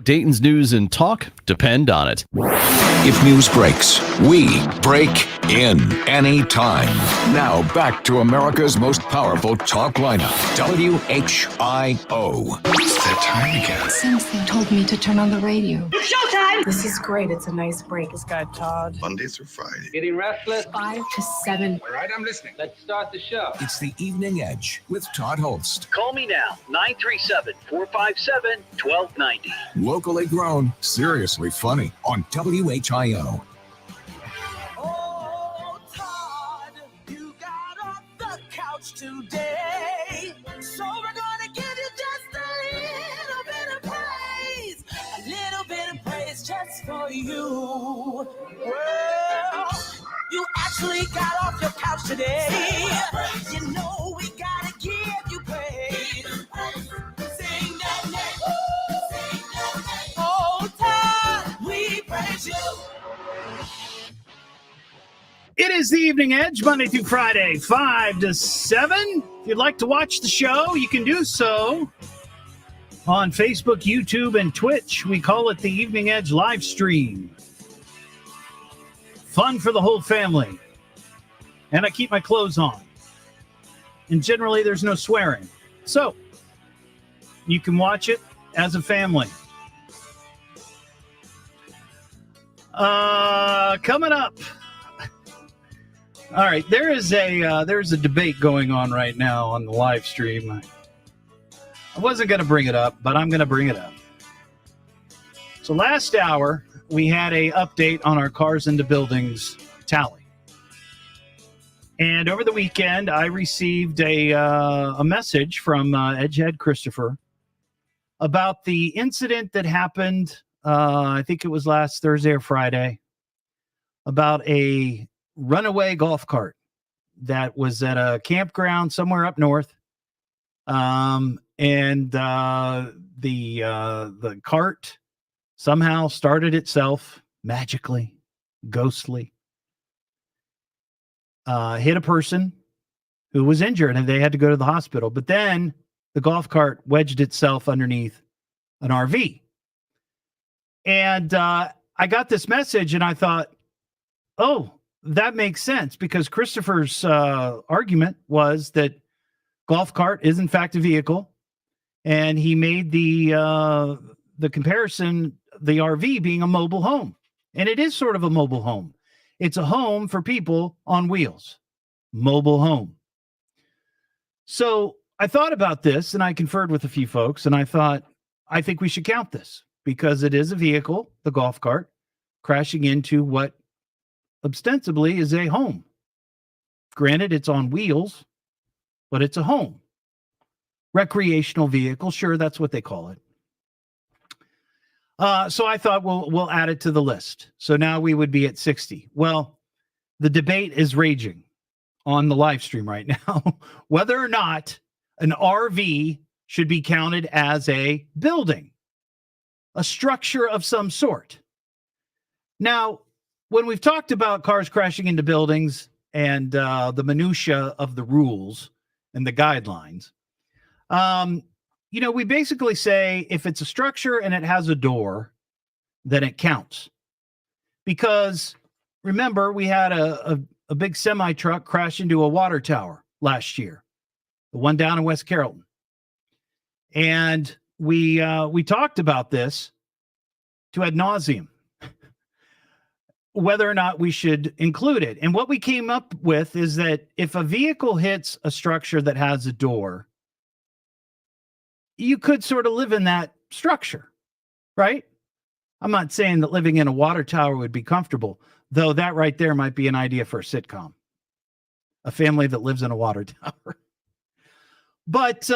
Dayton's news and talk depend on it. If news breaks, we break in anytime. Now back to America's most powerful talk lineup, WHIO. It's that time again. Since they told me to turn on the radio. It's showtime! This is great. It's a nice break. This guy, Todd. Monday through Friday. Getting restless? 5 to 7. All right, I'm listening. Let's start the show. It's the Evening Edge with Todd Hollst. Call me now, 937-457-1290. Locally grown, seriously funny on WHIO. Oh, Todd, you got off the couch today. So we're gonna give you just a little bit of praise. A little bit of praise just for you. Well, you actually got off your couch today. You know we gotta give you praise. Sing that name. Sing that name. Oh, Todd, we praise you. It is the Evening Edge, Monday through Friday, 5 to 7. If you'd like to watch the show, you can do so on Facebook, YouTube, and Twitch. We call it the Evening Edge live stream. Fun for the whole family. And I keep my clothes on. And generally, there's no swearing. So, you can watch it as a family. Coming up. All right, there's a debate going on right now on the live stream. I wasn't going to bring it up, but I'm going to bring it up. So last hour, we had a update on our cars into buildings tally. And over the weekend, I received a message from Edgehead Christopher about the incident that happened, I think it was last Thursday or Friday, about a runaway golf cart that was at a campground somewhere up north. And the cart somehow started itself magically, ghostly, hit a person who was injured and they had to go to the hospital. But then the golf cart wedged itself underneath an RV. And I got this message and I thought, oh, that makes sense, because Christopher's argument was that golf cart is in fact a vehicle, and he made the comparison, the RV being a mobile home, and it is sort of a mobile home. It's a home for people on wheels, mobile home. So I thought about this, and I conferred with a few folks, and I thought, I think we should count this, because it is a vehicle, the golf cart, crashing into what ostensibly is a home. Granted, it's on wheels, but it's a home. Recreational vehicle, sure, that's what they call it. So I thought, we'll add it to the list. So now we would be at 60. Well, the debate is raging on the live stream right now, whether or not an RV should be counted as a building, a structure of some sort. Now, when we've talked about cars crashing into buildings and the minutia of the rules and the guidelines, we basically say if it's a structure and it has a door, then it counts. Because remember, we had a big semi truck crash into a water tower last year, the one down in West Carrollton. And we talked about this to ad nauseum, whether or not we should include it. And what we came up with is that if a vehicle hits a structure that has a door, you could sort of live in that structure, right? I'm not saying that living in a water tower would be comfortable, though that right there might be an idea for a sitcom, a family that lives in a water tower. But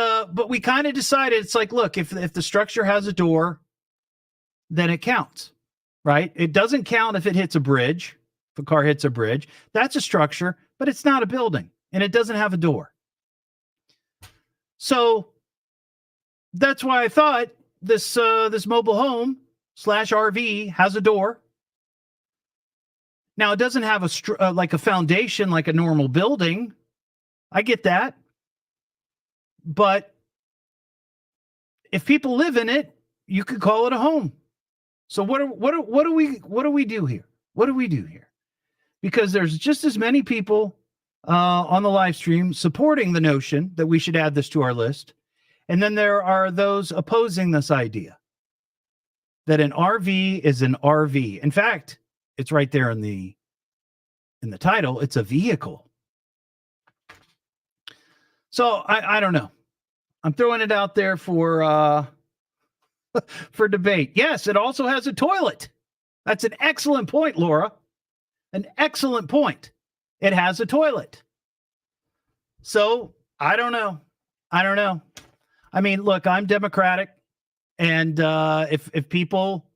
we kind of decided, it's like, look, if the structure has a door, then it counts. Right? It doesn't count if it hits a bridge. If a car hits a bridge, that's a structure, but it's not a building, and it doesn't have a door. So that's why I thought this mobile home / RV has a door. Now, it doesn't have like a foundation like a normal building. I get that. But if people live in it, you could call it a home. So what do we do here? What do we do here? Because there's just as many people on the live stream supporting the notion that we should add this to our list. And then there are those opposing this idea that an RV is an RV. In fact, it's right there in the title. It's a vehicle. So I don't know. I'm throwing it out there for debate. Yes, it also has a toilet. That's an excellent point, Laura. An excellent point. It has a toilet. So I don't know. I mean, look, I'm Democratic, and if people,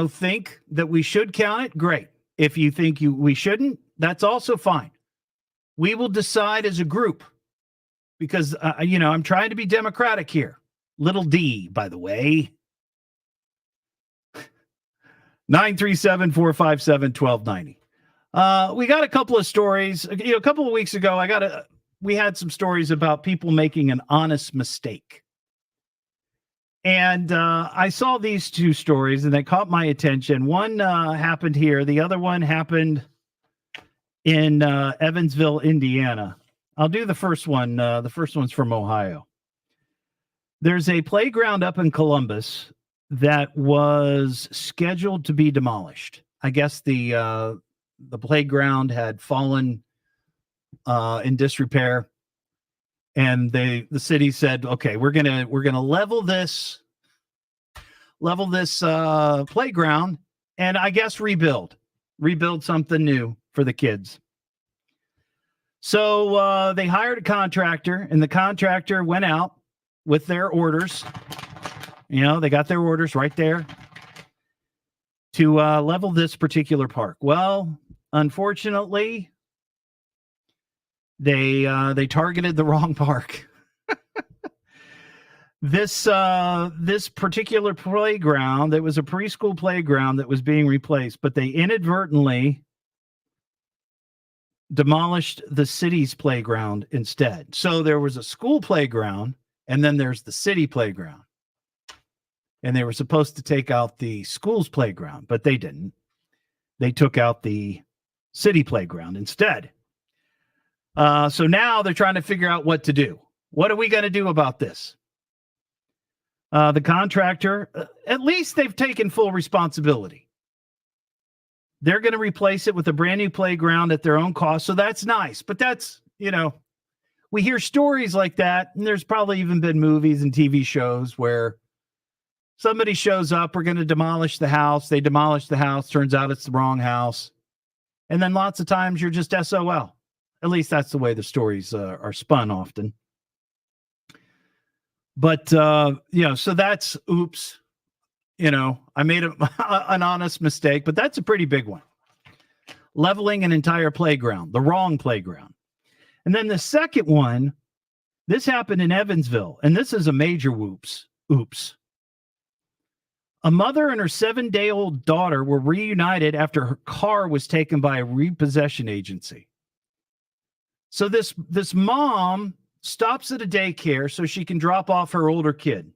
think that we should count it, great. If you think we shouldn't, that's also fine. We will decide as a group, because I'm trying to be democratic here. Little D, by the way. 937-457-1290. We got a couple of stories. A couple of weeks ago, we had some stories about people making an honest mistake. And I saw these two stories, and they caught my attention. One happened here. The other one happened in Evansville, Indiana. I'll do the first one. The first one's from Ohio. There's a playground up in Columbus that was scheduled to be demolished. I guess the playground had fallen in disrepair, and the city said, "Okay, we're gonna level this playground, and I guess rebuild something new for the kids." So they hired a contractor, and the contractor went out with their orders. They got their orders right there to level this particular park. Well, unfortunately, they targeted the wrong park. This particular playground, that was a preschool playground that was being replaced, but they inadvertently demolished the city's playground instead. So there was a school playground, and then there's the city playground. And they were supposed to take out the school's playground, but they didn't. They took out the city playground instead. So now they're trying to figure out what to do. What are we going to do about this? The contractor, at least they've taken full responsibility. They're going to replace it with a brand new playground at their own cost. So that's nice. But that's, we hear stories like that. And there's probably even been movies and TV shows where somebody shows up, we're going to demolish the house. They demolish the house. Turns out it's the wrong house. And then lots of times you're just SOL. At least that's the way the stories are spun often. But, so that's, oops. I made an honest mistake, but that's a pretty big one. Leveling an entire playground, the wrong playground. And then the second one, this happened in Evansville, and this is a major oops. A mother and her 7-day-old daughter were reunited after her car was taken by a repossession agency. So this mom stops at a daycare so she can drop off her older kid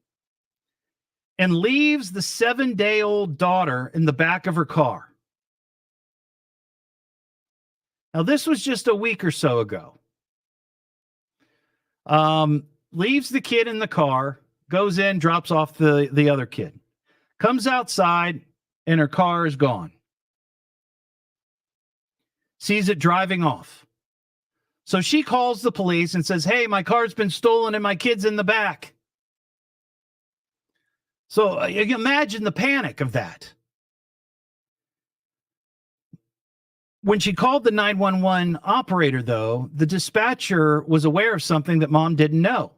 and leaves the 7-day-old daughter in the back of her car. Now, this was just a week or so ago. Leaves the kid in the car, goes in, drops off the other kid. Comes outside, and her car is gone. Sees it driving off. So she calls the police and says, "Hey, my car's been stolen and my kid's in the back." So you imagine the panic of that. When she called the 911 operator, though, the dispatcher was aware of something that mom didn't know.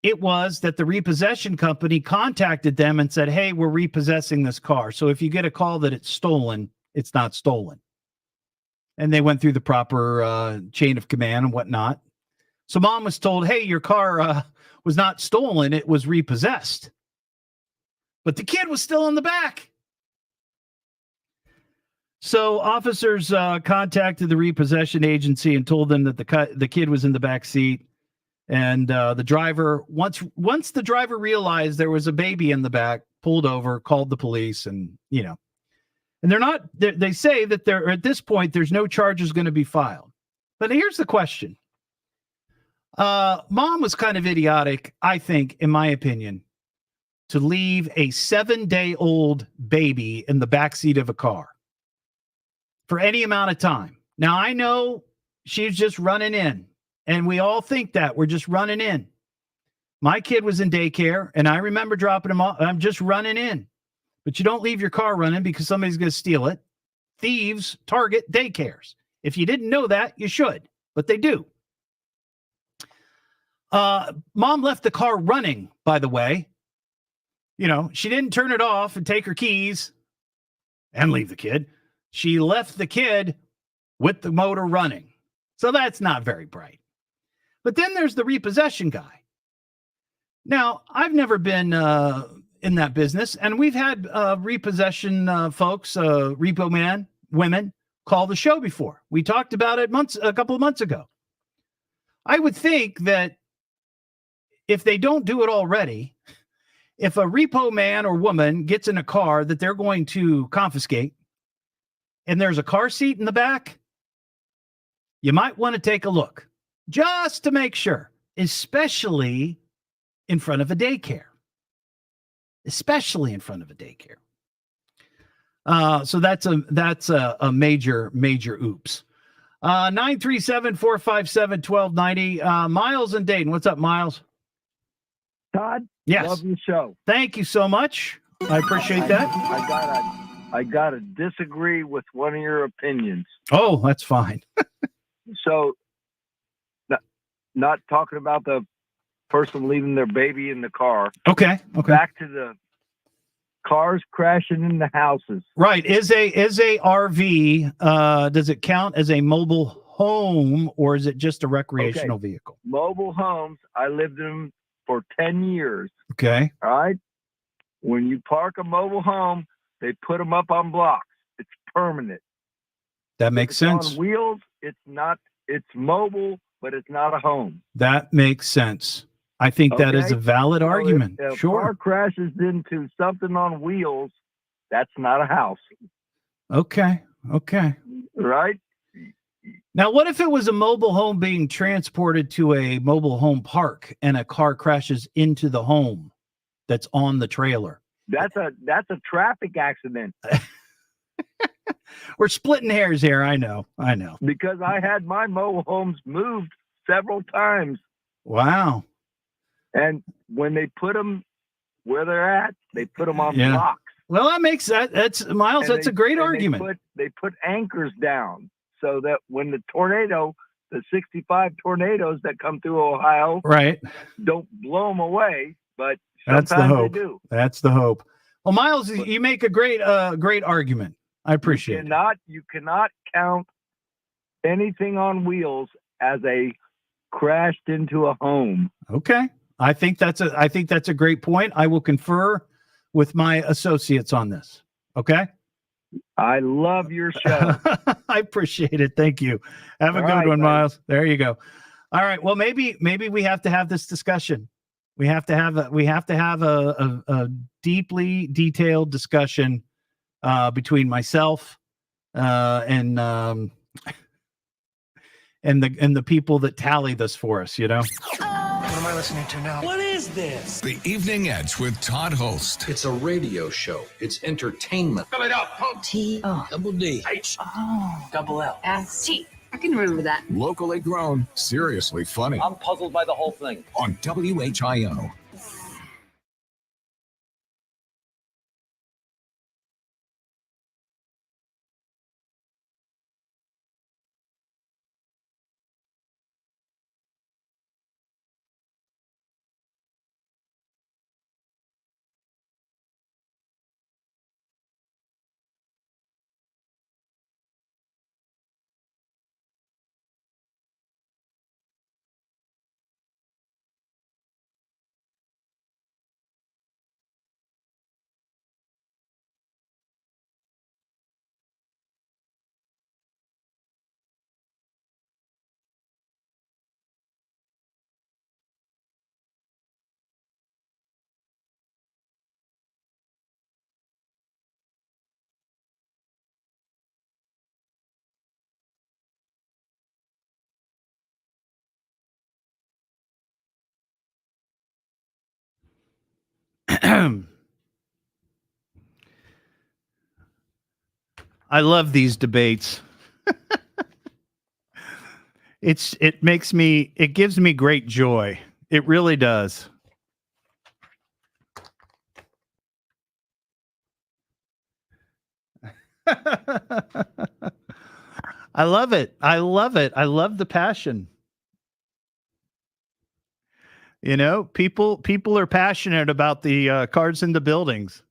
It was that the repossession company contacted them and said, "Hey, we're repossessing this car. So if you get a call that it's stolen, it's not stolen." And they went through the proper chain of command and whatnot. So mom was told, "Hey, your car was not stolen. It was repossessed." But the kid was still in the back. So officers contacted the repossession agency and told them that the kid was in the back seat. And the driver, once the driver realized there was a baby in the back, pulled over, called the police, and and they say that at this point there's no charges going to be filed. But here's the question. Mom was kind of idiotic, I think, in my opinion, to leave a 7-day-old baby in the backseat of a car for any amount of time. Now, I know she's just running in, and we all think that. We're just running in. My kid was in daycare, and I remember dropping him off. I'm just running in. But you don't leave your car running because somebody's going to steal it. Thieves target daycares. If you didn't know that, you should, but they do. Mom left the car running, by the way. She didn't turn it off and take her keys and leave the kid. She left the kid with the motor running. So that's not very bright. But then there's the repossession guy. Now, I've never been in that business, and we've had repossession folks, repo man, women, call the show before. We talked about it a couple of months ago. I would think that if they don't do it already, if a repo man or woman gets in a car that they're going to confiscate and there's a car seat in the back, you might want to take a look just to make sure, especially in front of a daycare. Especially in front of a daycare. So that's a major oops. 937-457-1290. Miles and Dayton. What's up, Miles? Todd, yes. Love your show. Thank you so much. I appreciate that. I gotta disagree with one of your opinions. Oh, that's fine. So, not talking about the person leaving their baby in the car. Okay. Back to the cars crashing into houses. Right. Is a RV, does it count as a mobile home or is it just a recreational vehicle? Mobile homes, I lived in them for 10 years. Okay. All right. When you park a mobile home, they put them up on blocks. It's permanent. That makes sense. On wheels, it's mobile, but it's not a home. That makes sense. I think that is a valid argument. If sure. A car crashes into something on wheels, that's not a house. Okay. Right? Now, what if it was a mobile home being transported to a mobile home park and a car crashes into the home that's on the trailer? That's a traffic accident. We're splitting hairs here. I know. Because I had my mobile homes moved several times. Wow. And when they put them where they're at, they put them on blocks. Well, that makes that's Miles. That's a great argument. They put anchors down so that when the 65 tornadoes that come through Ohio, right, don't blow them away. But that's the hope. They do. That's the hope. Well, Miles, you make a great argument. I appreciate it. You cannot count anything on wheels as a crashed into a home. Okay. I think that's a great point. I will confer with my associates on this. Okay. I love your show. I appreciate it. Thank you. Have a good one, Miles. There you go. All right. Well, maybe we have to have this discussion. We have to have a deeply detailed discussion between myself and the people that tally this for us. What am I listening to now? What is this? The Evening Edge with Todd Hollst. It's a radio show. It's entertainment. Fill it up. T-O. Double D. H. Oh. Double L. S-T. I can remember that. Locally grown, seriously funny. I'm puzzled by the whole thing. On WHIO. I love these debates. It gives me great joy. It really does. I love it. I love it. I love the passion. You know, people are passionate about the cards in the buildings.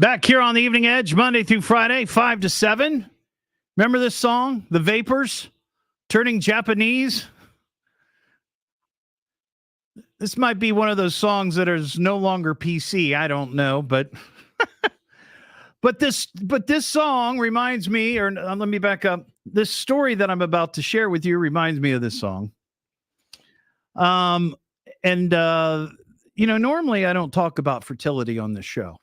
Back here on the Evening Edge, Monday through Friday, 5 to 7. Remember this song, The Vapors, Turning Japanese? This might be one of those songs that is no longer PC. I don't know, but but this song reminds me, or let me back up. This story that I'm about to share with you reminds me of this song. Normally I don't talk about fertility on this show.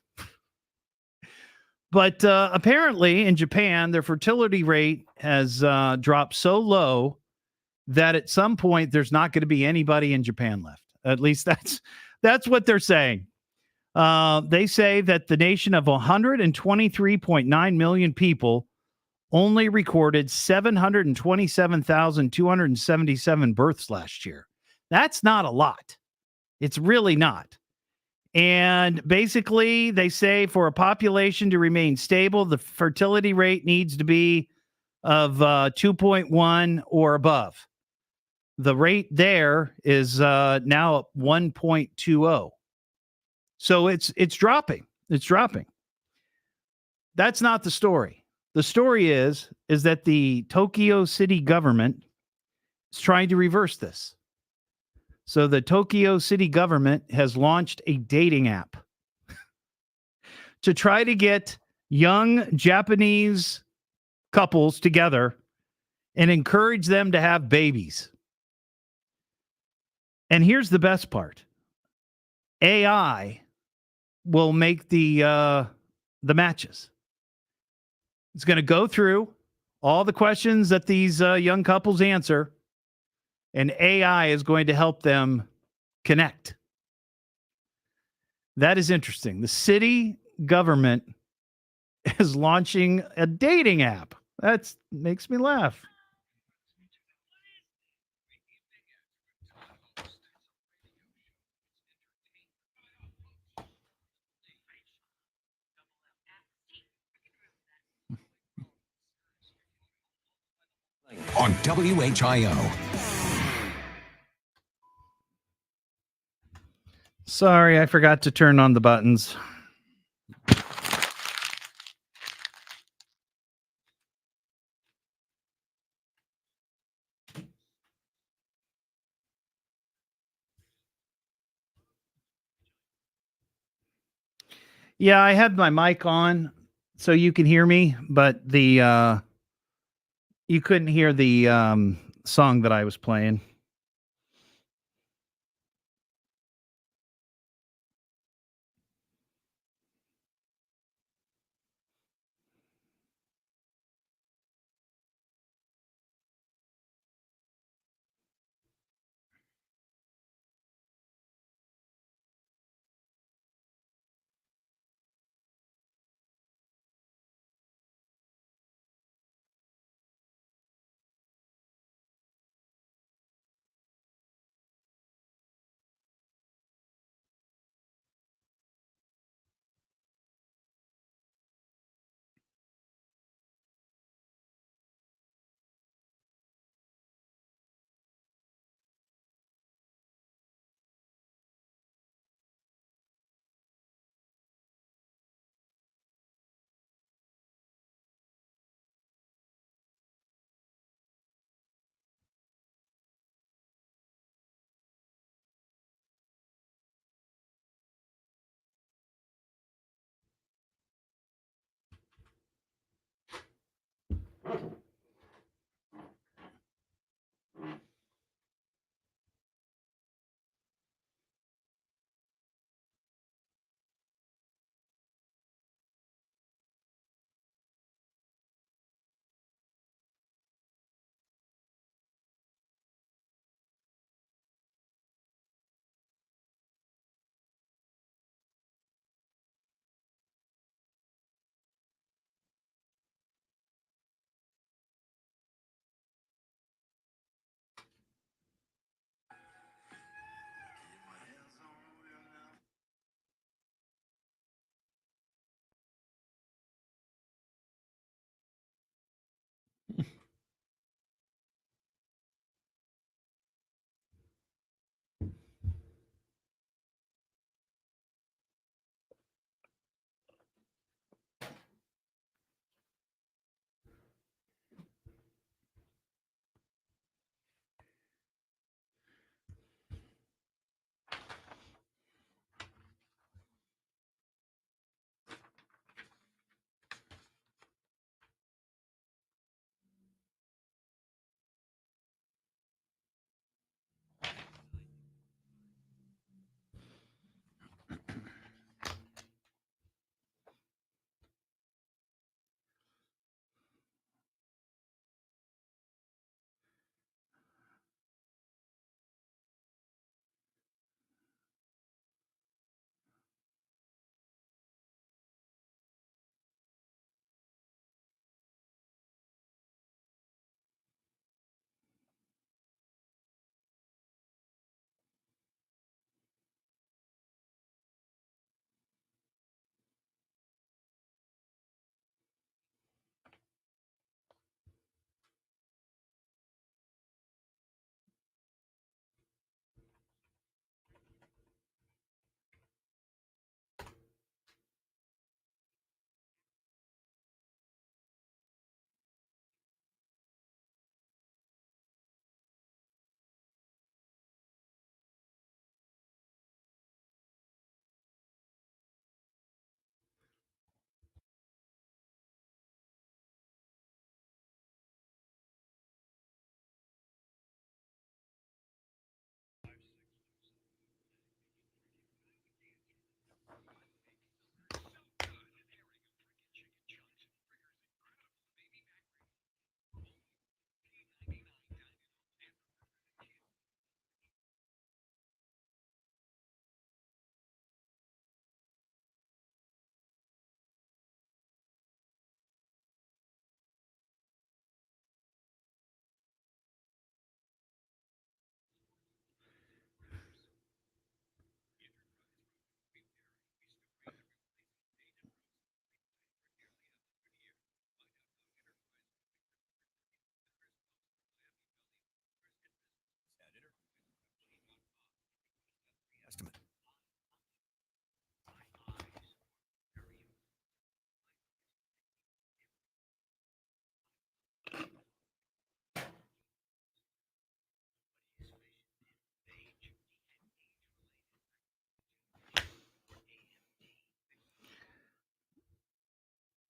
But apparently in Japan, their fertility rate has dropped so low that at some point there's not going to be anybody in Japan left. At least that's what they're saying. They say that the nation of 123.9 million people only recorded 727,277 births last year. That's not a lot. It's really not. And basically, they say for a population to remain stable, the fertility rate needs to be of 2.1 or above. The rate there is now 1.20. So it's dropping. It's dropping. That's not the story. The story is that the Tokyo city government is trying to reverse this. So the Tokyo city government has launched a dating app to try to get young Japanese couples together and encourage them to have babies. And here's the best part. AI will make the matches. It's going to go through all the questions that these young couples answer, and AI is going to help them connect. That is interesting. The city government is launching a dating app. That makes me laugh. On WHIO. Sorry, I forgot to turn on the buttons. Yeah, I had my mic on so you can hear me, but the you couldn't hear the song that I was playing.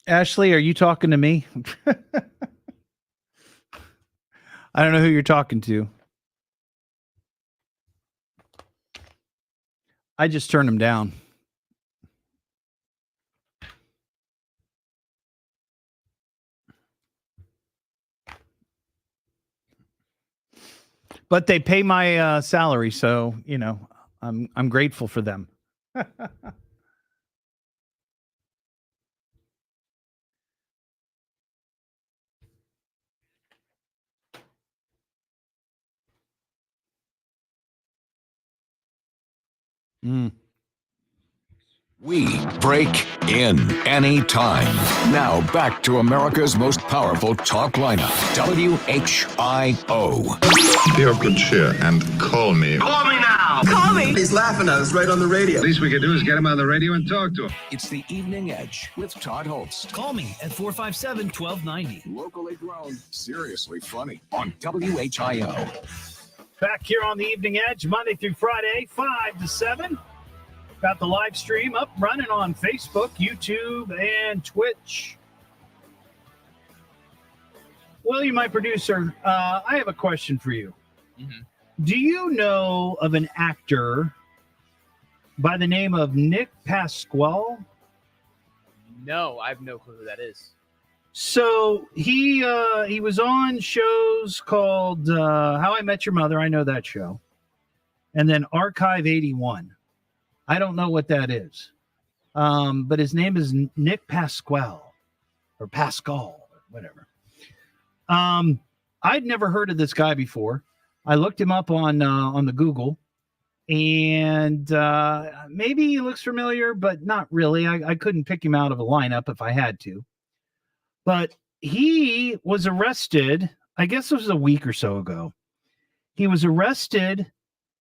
Ashley, are you talking to me? I don't know who you're talking to. I just turned him down. But they pay my salary, so I'm grateful for them. We break in anytime. Now back to America's most powerful talk lineup, WHIO. Be of good cheer and call me. Call me now! Call me! He's laughing at us right on the radio. Least we could do is get him on the radio and talk to him. It's the Evening Edge with Todd Hollst. Call me at 457-1290. Locally grown, seriously funny. On WHIO. Back here on the Evening Edge, Monday through Friday, 5 to 7. Got the live stream up running on Facebook, YouTube, and Twitch. William, my producer, I have a question for you. Mm-hmm. Do you know of an actor by the name of Nick Pasquale? No, I have no clue who that is. So he was on shows called How I Met Your Mother. I know that show. And then Archive 81. I don't know what that is. But his name is Nick Pasquale or Pascal, or whatever. I'd never heard of this guy before. I looked him up on the Google, and maybe he looks familiar, but not really. I couldn't pick him out of a lineup if I had to. But he was arrested, I guess it was a week or so ago. He was arrested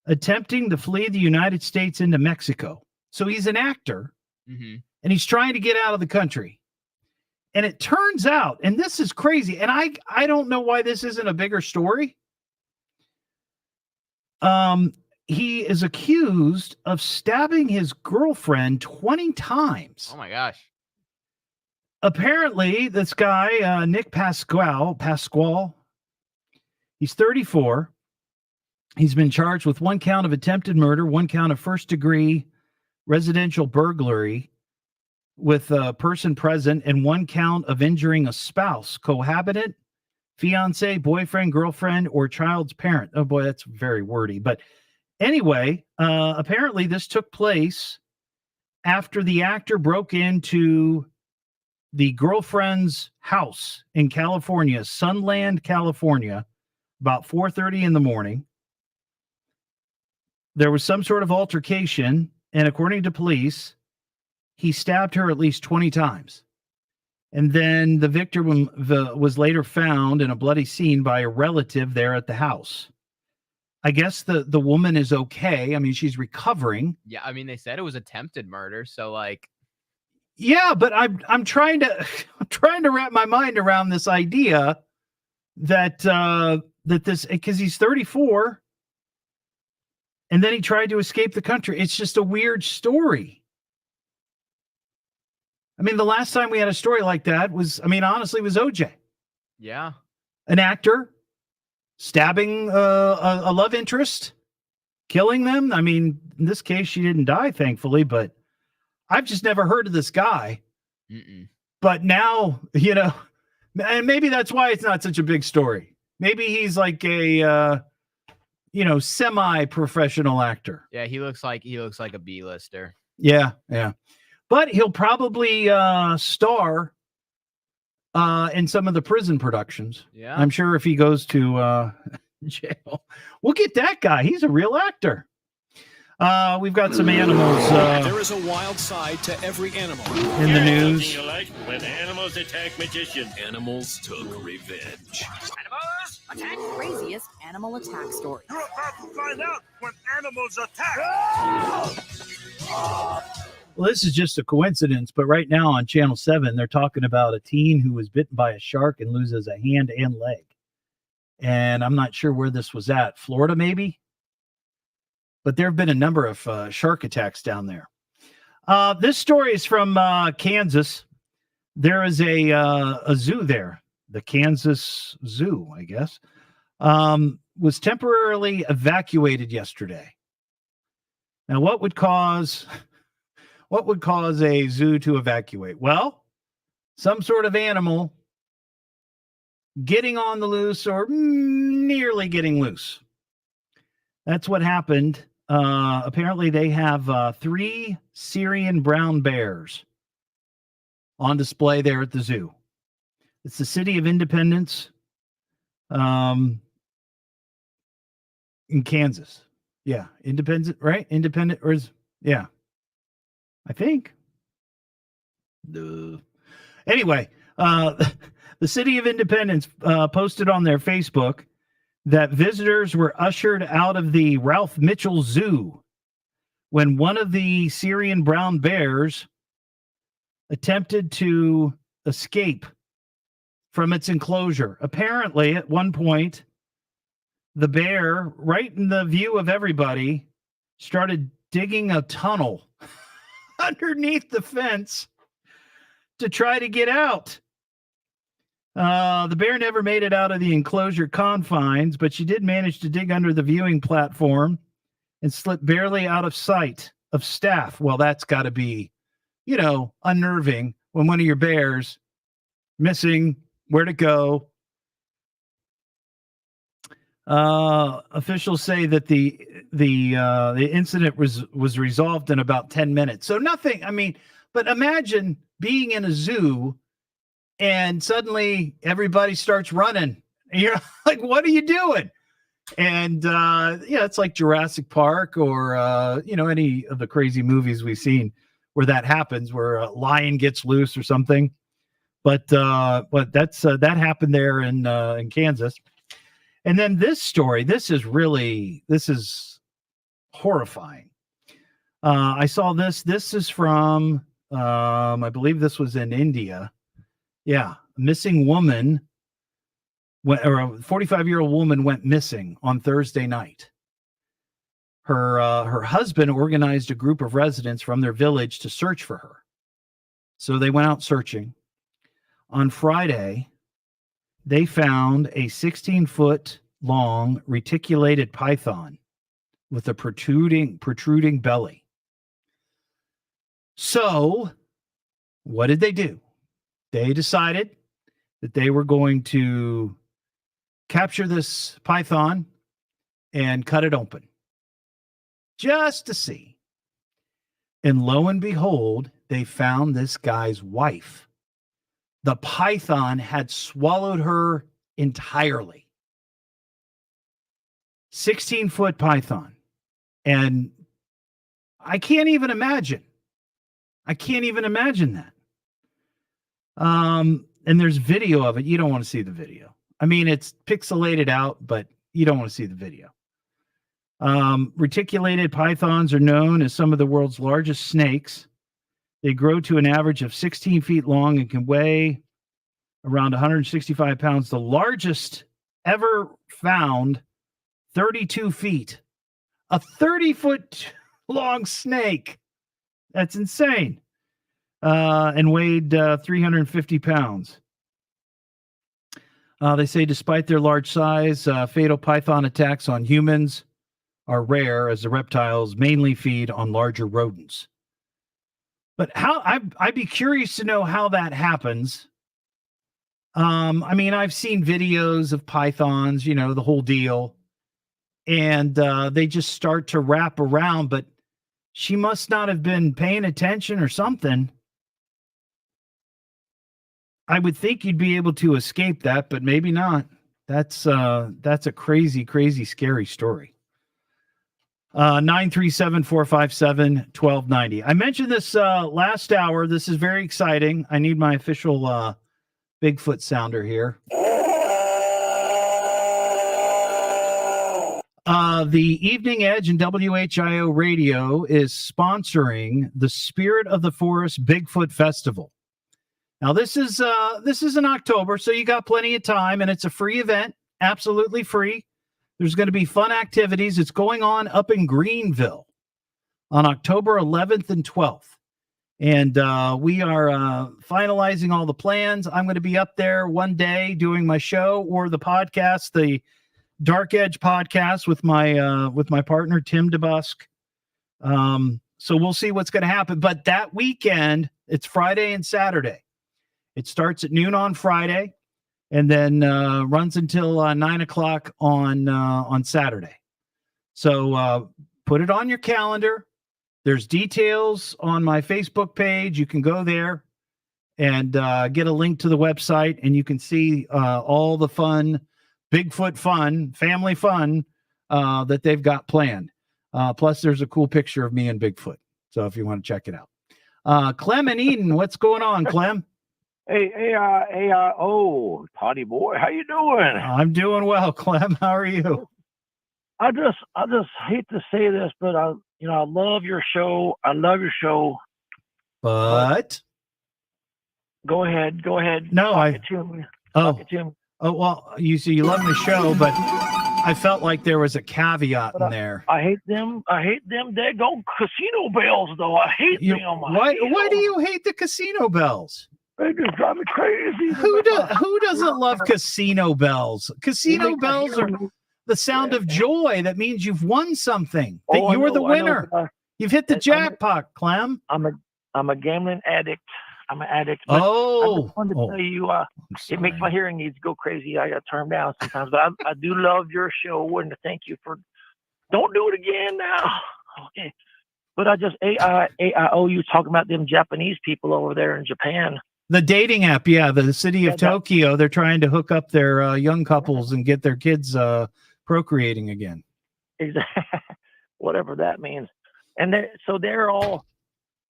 attempting to flee the United States into Mexico. So he's an actor, and he's trying to get out of the country. And it turns out, and this is crazy, and I don't know why this isn't a bigger story. He is accused of stabbing his girlfriend 20 times. Oh my gosh. Apparently, this guy, Nick Pasquale, he's 34. He's been charged with 1 count of attempted murder, 1 count of first-degree residential burglary with a person present, and 1 count of injuring a spouse, cohabitant, fiance, boyfriend, girlfriend, or child's parent. Oh, boy, that's very wordy. But anyway, apparently this took place after the actor broke into the girlfriend's house in California, Sunland, California, about 4:30 in the morning. There was some sort of altercation, and according to police, he stabbed her at least 20 times. And then the victim was later found in a bloody scene by a relative there at the house. I guess the woman is okay. I mean, she's recovering. Yeah, I mean, they said it was attempted murder, so like. Yeah, but I'm trying to wrap my mind around this idea that this, because he's 34. And then he tried to escape the country. It's just a weird story. I mean, the last time we had a story like that was OJ. Yeah. An actor stabbing a love interest, killing them. I mean, in this case, she didn't die, thankfully, but I've just never heard of this guy. But now, and maybe that's why it's not such a big story. Maybe he's like a... semi-professional actor. Yeah, he looks like a B-lister. Yeah. But he'll probably star in some of the prison productions. Yeah. I'm sure if he goes to jail. We'll get that guy. He's a real actor. We've got some animals. There is a wild side to every animal. In the news. You like when animals attack magicians. Animals took revenge. Animals attack! Craziest animal attack story. You're about to find out when animals attack! Well, this is just a coincidence, but right now on Channel 7, they're talking about a teen who was bitten by a shark and loses a hand and leg. And I'm not sure where this was at. Florida, maybe? But there have been a number of shark attacks down there. This story is from Kansas. There is a zoo there, the Kansas Zoo, I guess, was temporarily evacuated yesterday. Now, what would cause a zoo to evacuate? Well, some sort of animal getting on the loose or nearly getting loose. That's what happened. Apparently, they have 3 Syrian brown bears on display there at the zoo. It's the City of Independence in Kansas. Yeah, Independent, right? Independent, or is, yeah, I think. Anyway, the City of Independence posted on their Facebook that visitors were ushered out of the Ralph Mitchell Zoo when one of the Syrian brown bears attempted to escape from its enclosure. Apparently, at one point, the bear, right in the view of everybody, started digging a tunnel underneath the fence to try to get out. The bear never made it out of the enclosure confines, but she did manage to dig under the viewing platform and slip barely out of sight of staff. Well, that's got to be, unnerving when one of your bears missing, where to go. Officials say that the incident was resolved in about 10 minutes. So nothing, but imagine being in a zoo and suddenly everybody starts running. And you're like, what are you doing? And it's like Jurassic Park or any of the crazy movies we've seen where that happens, where a lion gets loose or something. But that's that happened there in Kansas. And then this story, this is horrifying. I saw this. This is from I believe this was in India. Yeah, a missing woman, or a 45-year-old woman went missing on Thursday night. Her husband organized a group of residents from their village to search for her. So they went out searching. On Friday, they found a 16-foot long reticulated python with a protruding belly. So what did they do? They decided that they were going to capture this python and cut it open just to see. And lo and behold, they found this guy's wife. The python had swallowed her entirely. 16-foot python. And I can't even imagine. That. And there's video of it. You don't want to see the video. It's pixelated out, but you don't want to see the video. Reticulated pythons are known as some of the world's largest snakes. They grow to an average of 16 feet long and can weigh around 165 pounds. The largest ever found, 32 feet. A 30-foot long snake. That's insane. And weighed 350 pounds. They say despite their large size, fatal python attacks on humans are rare, as the reptiles mainly feed on larger rodents. But I'd be curious to know how that happens. I've seen videos of pythons, the whole deal, and they just start to wrap around, but she must not have been paying attention or something. I would think you'd be able to escape that, but maybe not. That's a crazy, crazy, scary story. 937-457-1290. I mentioned this last hour. This is very exciting. I need my official Bigfoot sounder here. The Evening Edge and WHIO Radio is sponsoring the Spirit of the Forest Bigfoot Festival. Now, this is in October, so you got plenty of time, and it's a free event, absolutely free. There's going to be fun activities. It's going on up in Greenville on October 11th and 12th. And we are finalizing all the plans. I'm going to be up there one day doing my show or the podcast, the Dark Edge podcast with my partner, Tim DeBusk. So we'll see what's going to happen. But that weekend, it's Friday and Saturday. It starts at noon on Friday and then runs until 9 o'clock on Saturday. So put it on your calendar. There's details on my Facebook page. You can go there and get a link to the website, and you can see all the fun, Bigfoot fun, family fun that they've got planned. Plus, there's a cool picture of me and Bigfoot. So if you want to check it out. Clem and Eden, what's going on, Clem? Hey, Toddy boy, how you doing? I'm doing well, Clem. How are you? I just hate to say this, but I love your show. I love your show. But go ahead. No, Talk it to me. Oh, well, you see, you love the show, but I felt like there was a caveat in there. I hate them daggone casino bells, though. I hate them. Why do you hate the casino bells? They just drive me crazy. Who doesn't love casino bells? Casino bells are the sound of joy. That means you've won something. That you were the winner. You've hit the jackpot, Clem. I'm a gambling addict. I'm an addict. But I just wanted to tell you, it makes my hearing needs go crazy. I got turned down sometimes, but I do love your show, and thank you for. Don't do it again now. Okay. But I just AIO you talking about them Japanese people over there in Japan. The dating app, yeah, the city of Tokyo. They're trying to hook up their young couples and get their kids procreating again. Exactly, whatever that means. And they're all.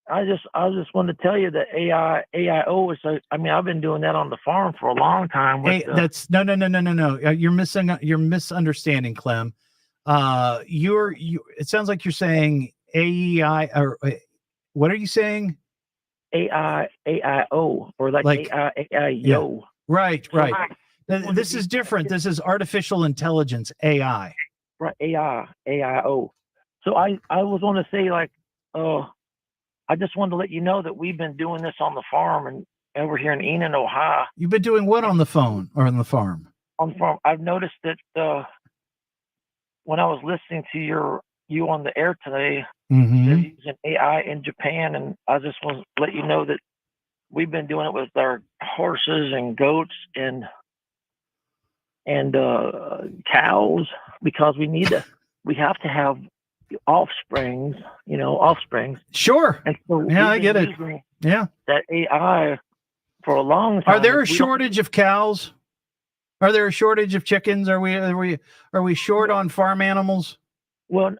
I just wanted to tell you that AIO is. I've been doing that on the farm for a long time. That's no. You're misunderstanding, Clem. It sounds like you're saying AEI or what are you saying? AIO or like AIO. Yeah. Right. This is different. This is artificial intelligence, AI. Right, AIO. So I was going to say I just wanted to let you know that we've been doing this on the farm and over here in Enon, Ohio. You've been doing what on the phone or on the farm? On the farm. I've noticed that when I was listening to you on the air today, they're using AI in Japan, and I just want to let you know that we've been doing it with our horses and goats and cows because we have to have offsprings. Sure. And so I get it. Yeah. That AI for a long time. Are there a shortage of cows? Are there a shortage of chickens? Are we short on farm animals? Well,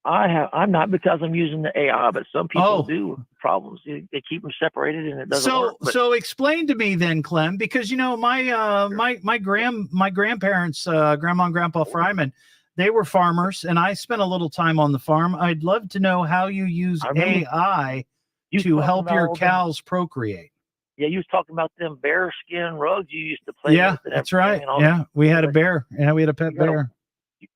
I'm not because I'm using the AI, but some people do problems. They keep them separated and it doesn't work. So explain to me then, Clem, because my grandparents, Grandma and Grandpa Fryman, they were farmers, and I spent a little time on the farm. I'd love to know how you use AI to help your cows procreate. Yeah, you was talking about them bear skin rugs you used to play with. That's right. Yeah, we had a bear. Yeah, we had a pet bear.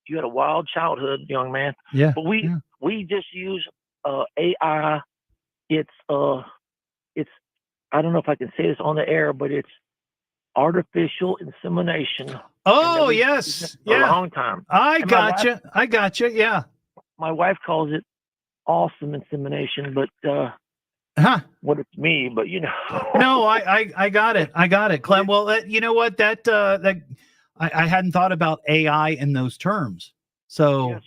You had a wild childhood, young man. Yeah. But we just use AI. It's I don't know if I can say this on the air, but it's artificial insemination. Oh, yes. For a long time. I gotcha. Yeah. My wife calls it awesome insemination, but what it's me, but No, I got it, Clem. Well, you know what? I hadn't thought about AI in those terms. So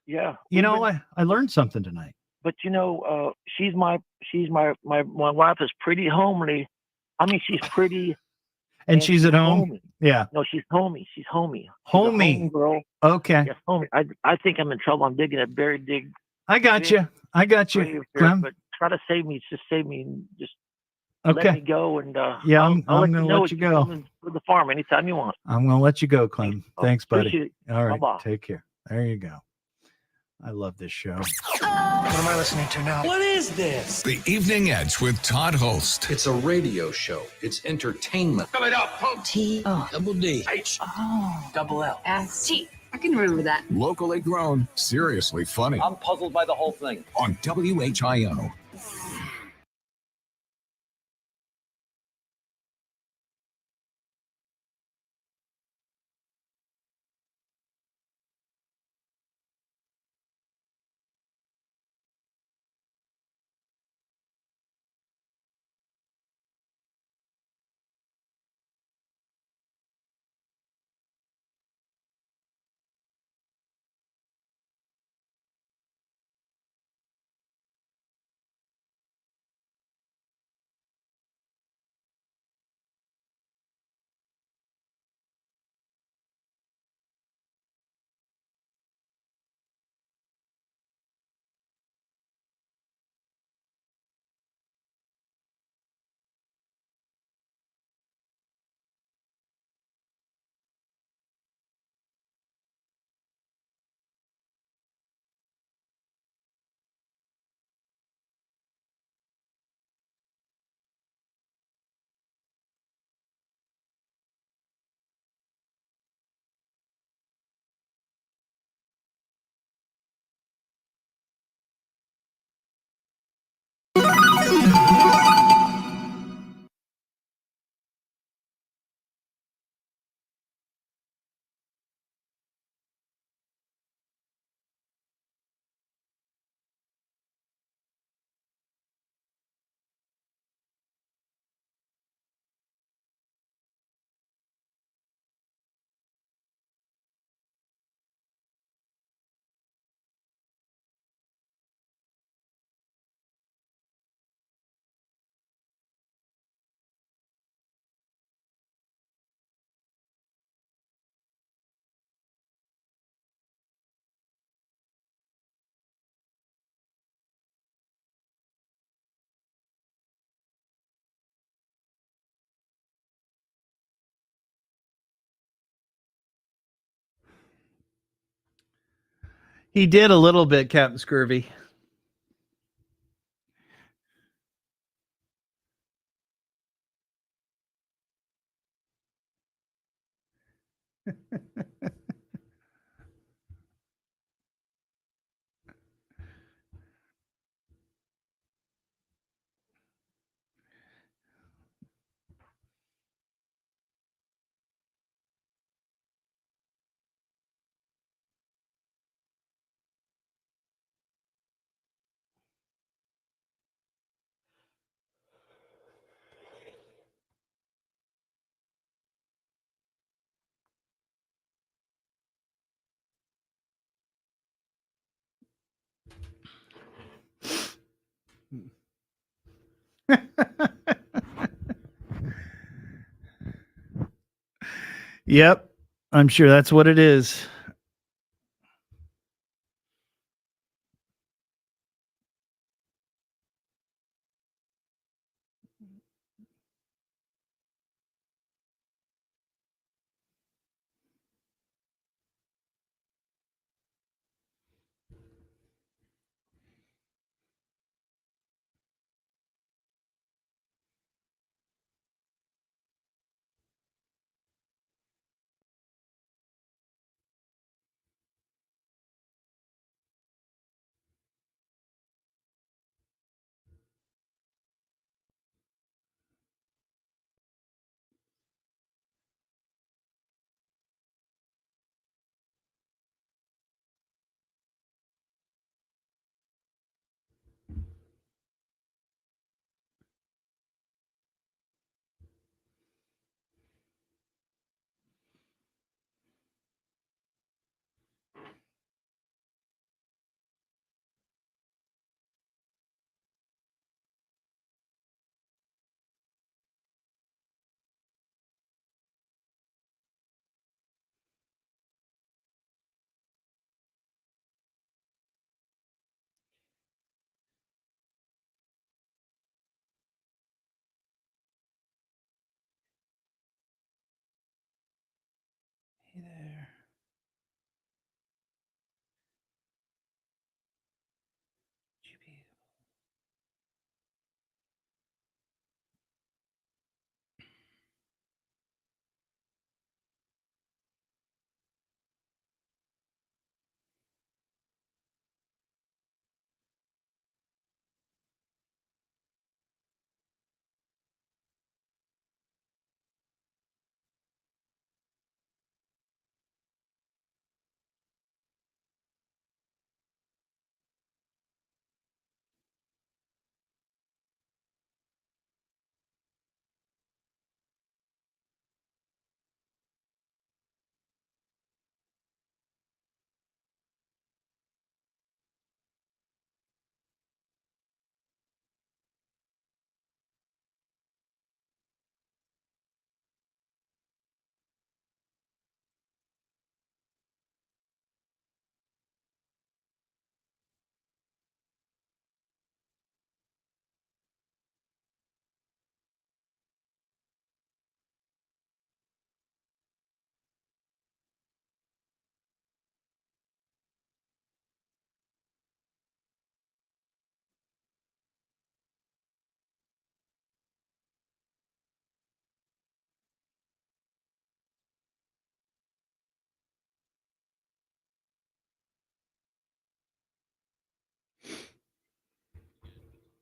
yes. Yeah. I learned something tonight. But she's my wife is pretty homely. I mean, she's pretty. And she's at home? Homey. Yeah. No, she's homey. She's homey. Homey. Girl. Okay. Yes, homey. I think I'm in trouble. I'm digging a very big. I got you, Clem. But try to save me. Just save me. Just okay. Let me go. And yeah, I'm going to let you go. For the farm anytime you want. I'm going to let you go, Clem. Thanks, buddy. Appreciate it. All right. Bye-bye. Take care. There you go. I love this show. What am I listening to now? What is this? The Evening Edge with Todd Hollst. It's a radio show. It's entertainment. Coming up. Double D. H. Double L. S-T. I can remember that. Locally grown, seriously funny. I'm puzzled by the whole thing. On WHIO. He did a little bit, Captain Scurvy. Yep, I'm sure that's what it is.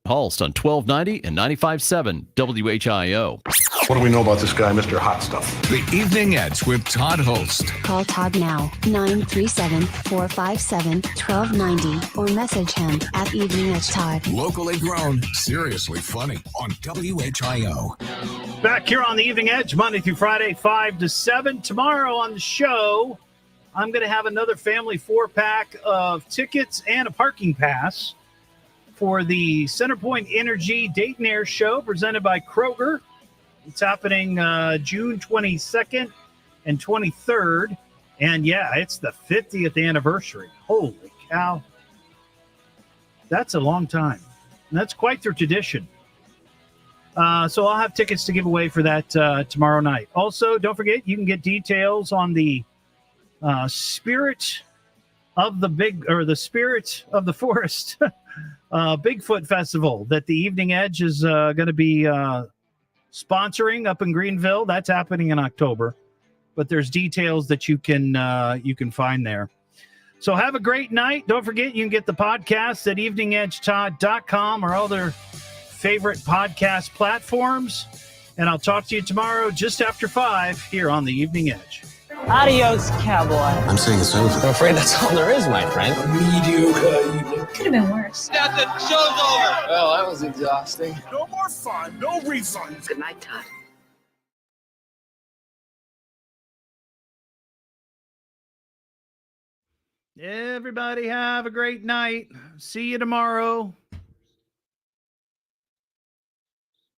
Hollst on 1290 and 95.7 WHIO. What do we know about this guy, Mr. Hot Stuff? The Evening Edge with Todd Hollst. Call Todd now, 937-457-1290, or message him at Evening Edge Todd. Locally grown, seriously funny on WHIO. Back here on the Evening Edge, Monday through Friday, 5 to 7. Tomorrow on the show, I'm going to have another family 4-pack of tickets and a parking pass for the Centerpoint Energy Dayton Air Show presented by Kroger. It's happening June 22nd and 23rd. And yeah, it's the 50th anniversary. Holy cow. That's a long time. And that's quite their tradition. So I'll have tickets to give away for that tomorrow night. Also, don't forget, you can get details on the Spirit of the Spirit of the Forest Bigfoot Festival that the Evening Edge is going to be sponsoring up in Greenville. That's happening in October, but there's details that you can find there. So have a great night. Don't forget, you can get the podcast at eveningedgetodd.com or other favorite podcast platforms. And I'll talk to you tomorrow just after 5 here on the Evening Edge. Adios, cowboy. I'm saying it's over. I'm afraid that's all there is, my friend. Mediocre. Could have been worse. That's it. Show's over. Well, that was exhausting. No more fun. No refunds. Good night, Todd. Everybody have a great night. See you tomorrow.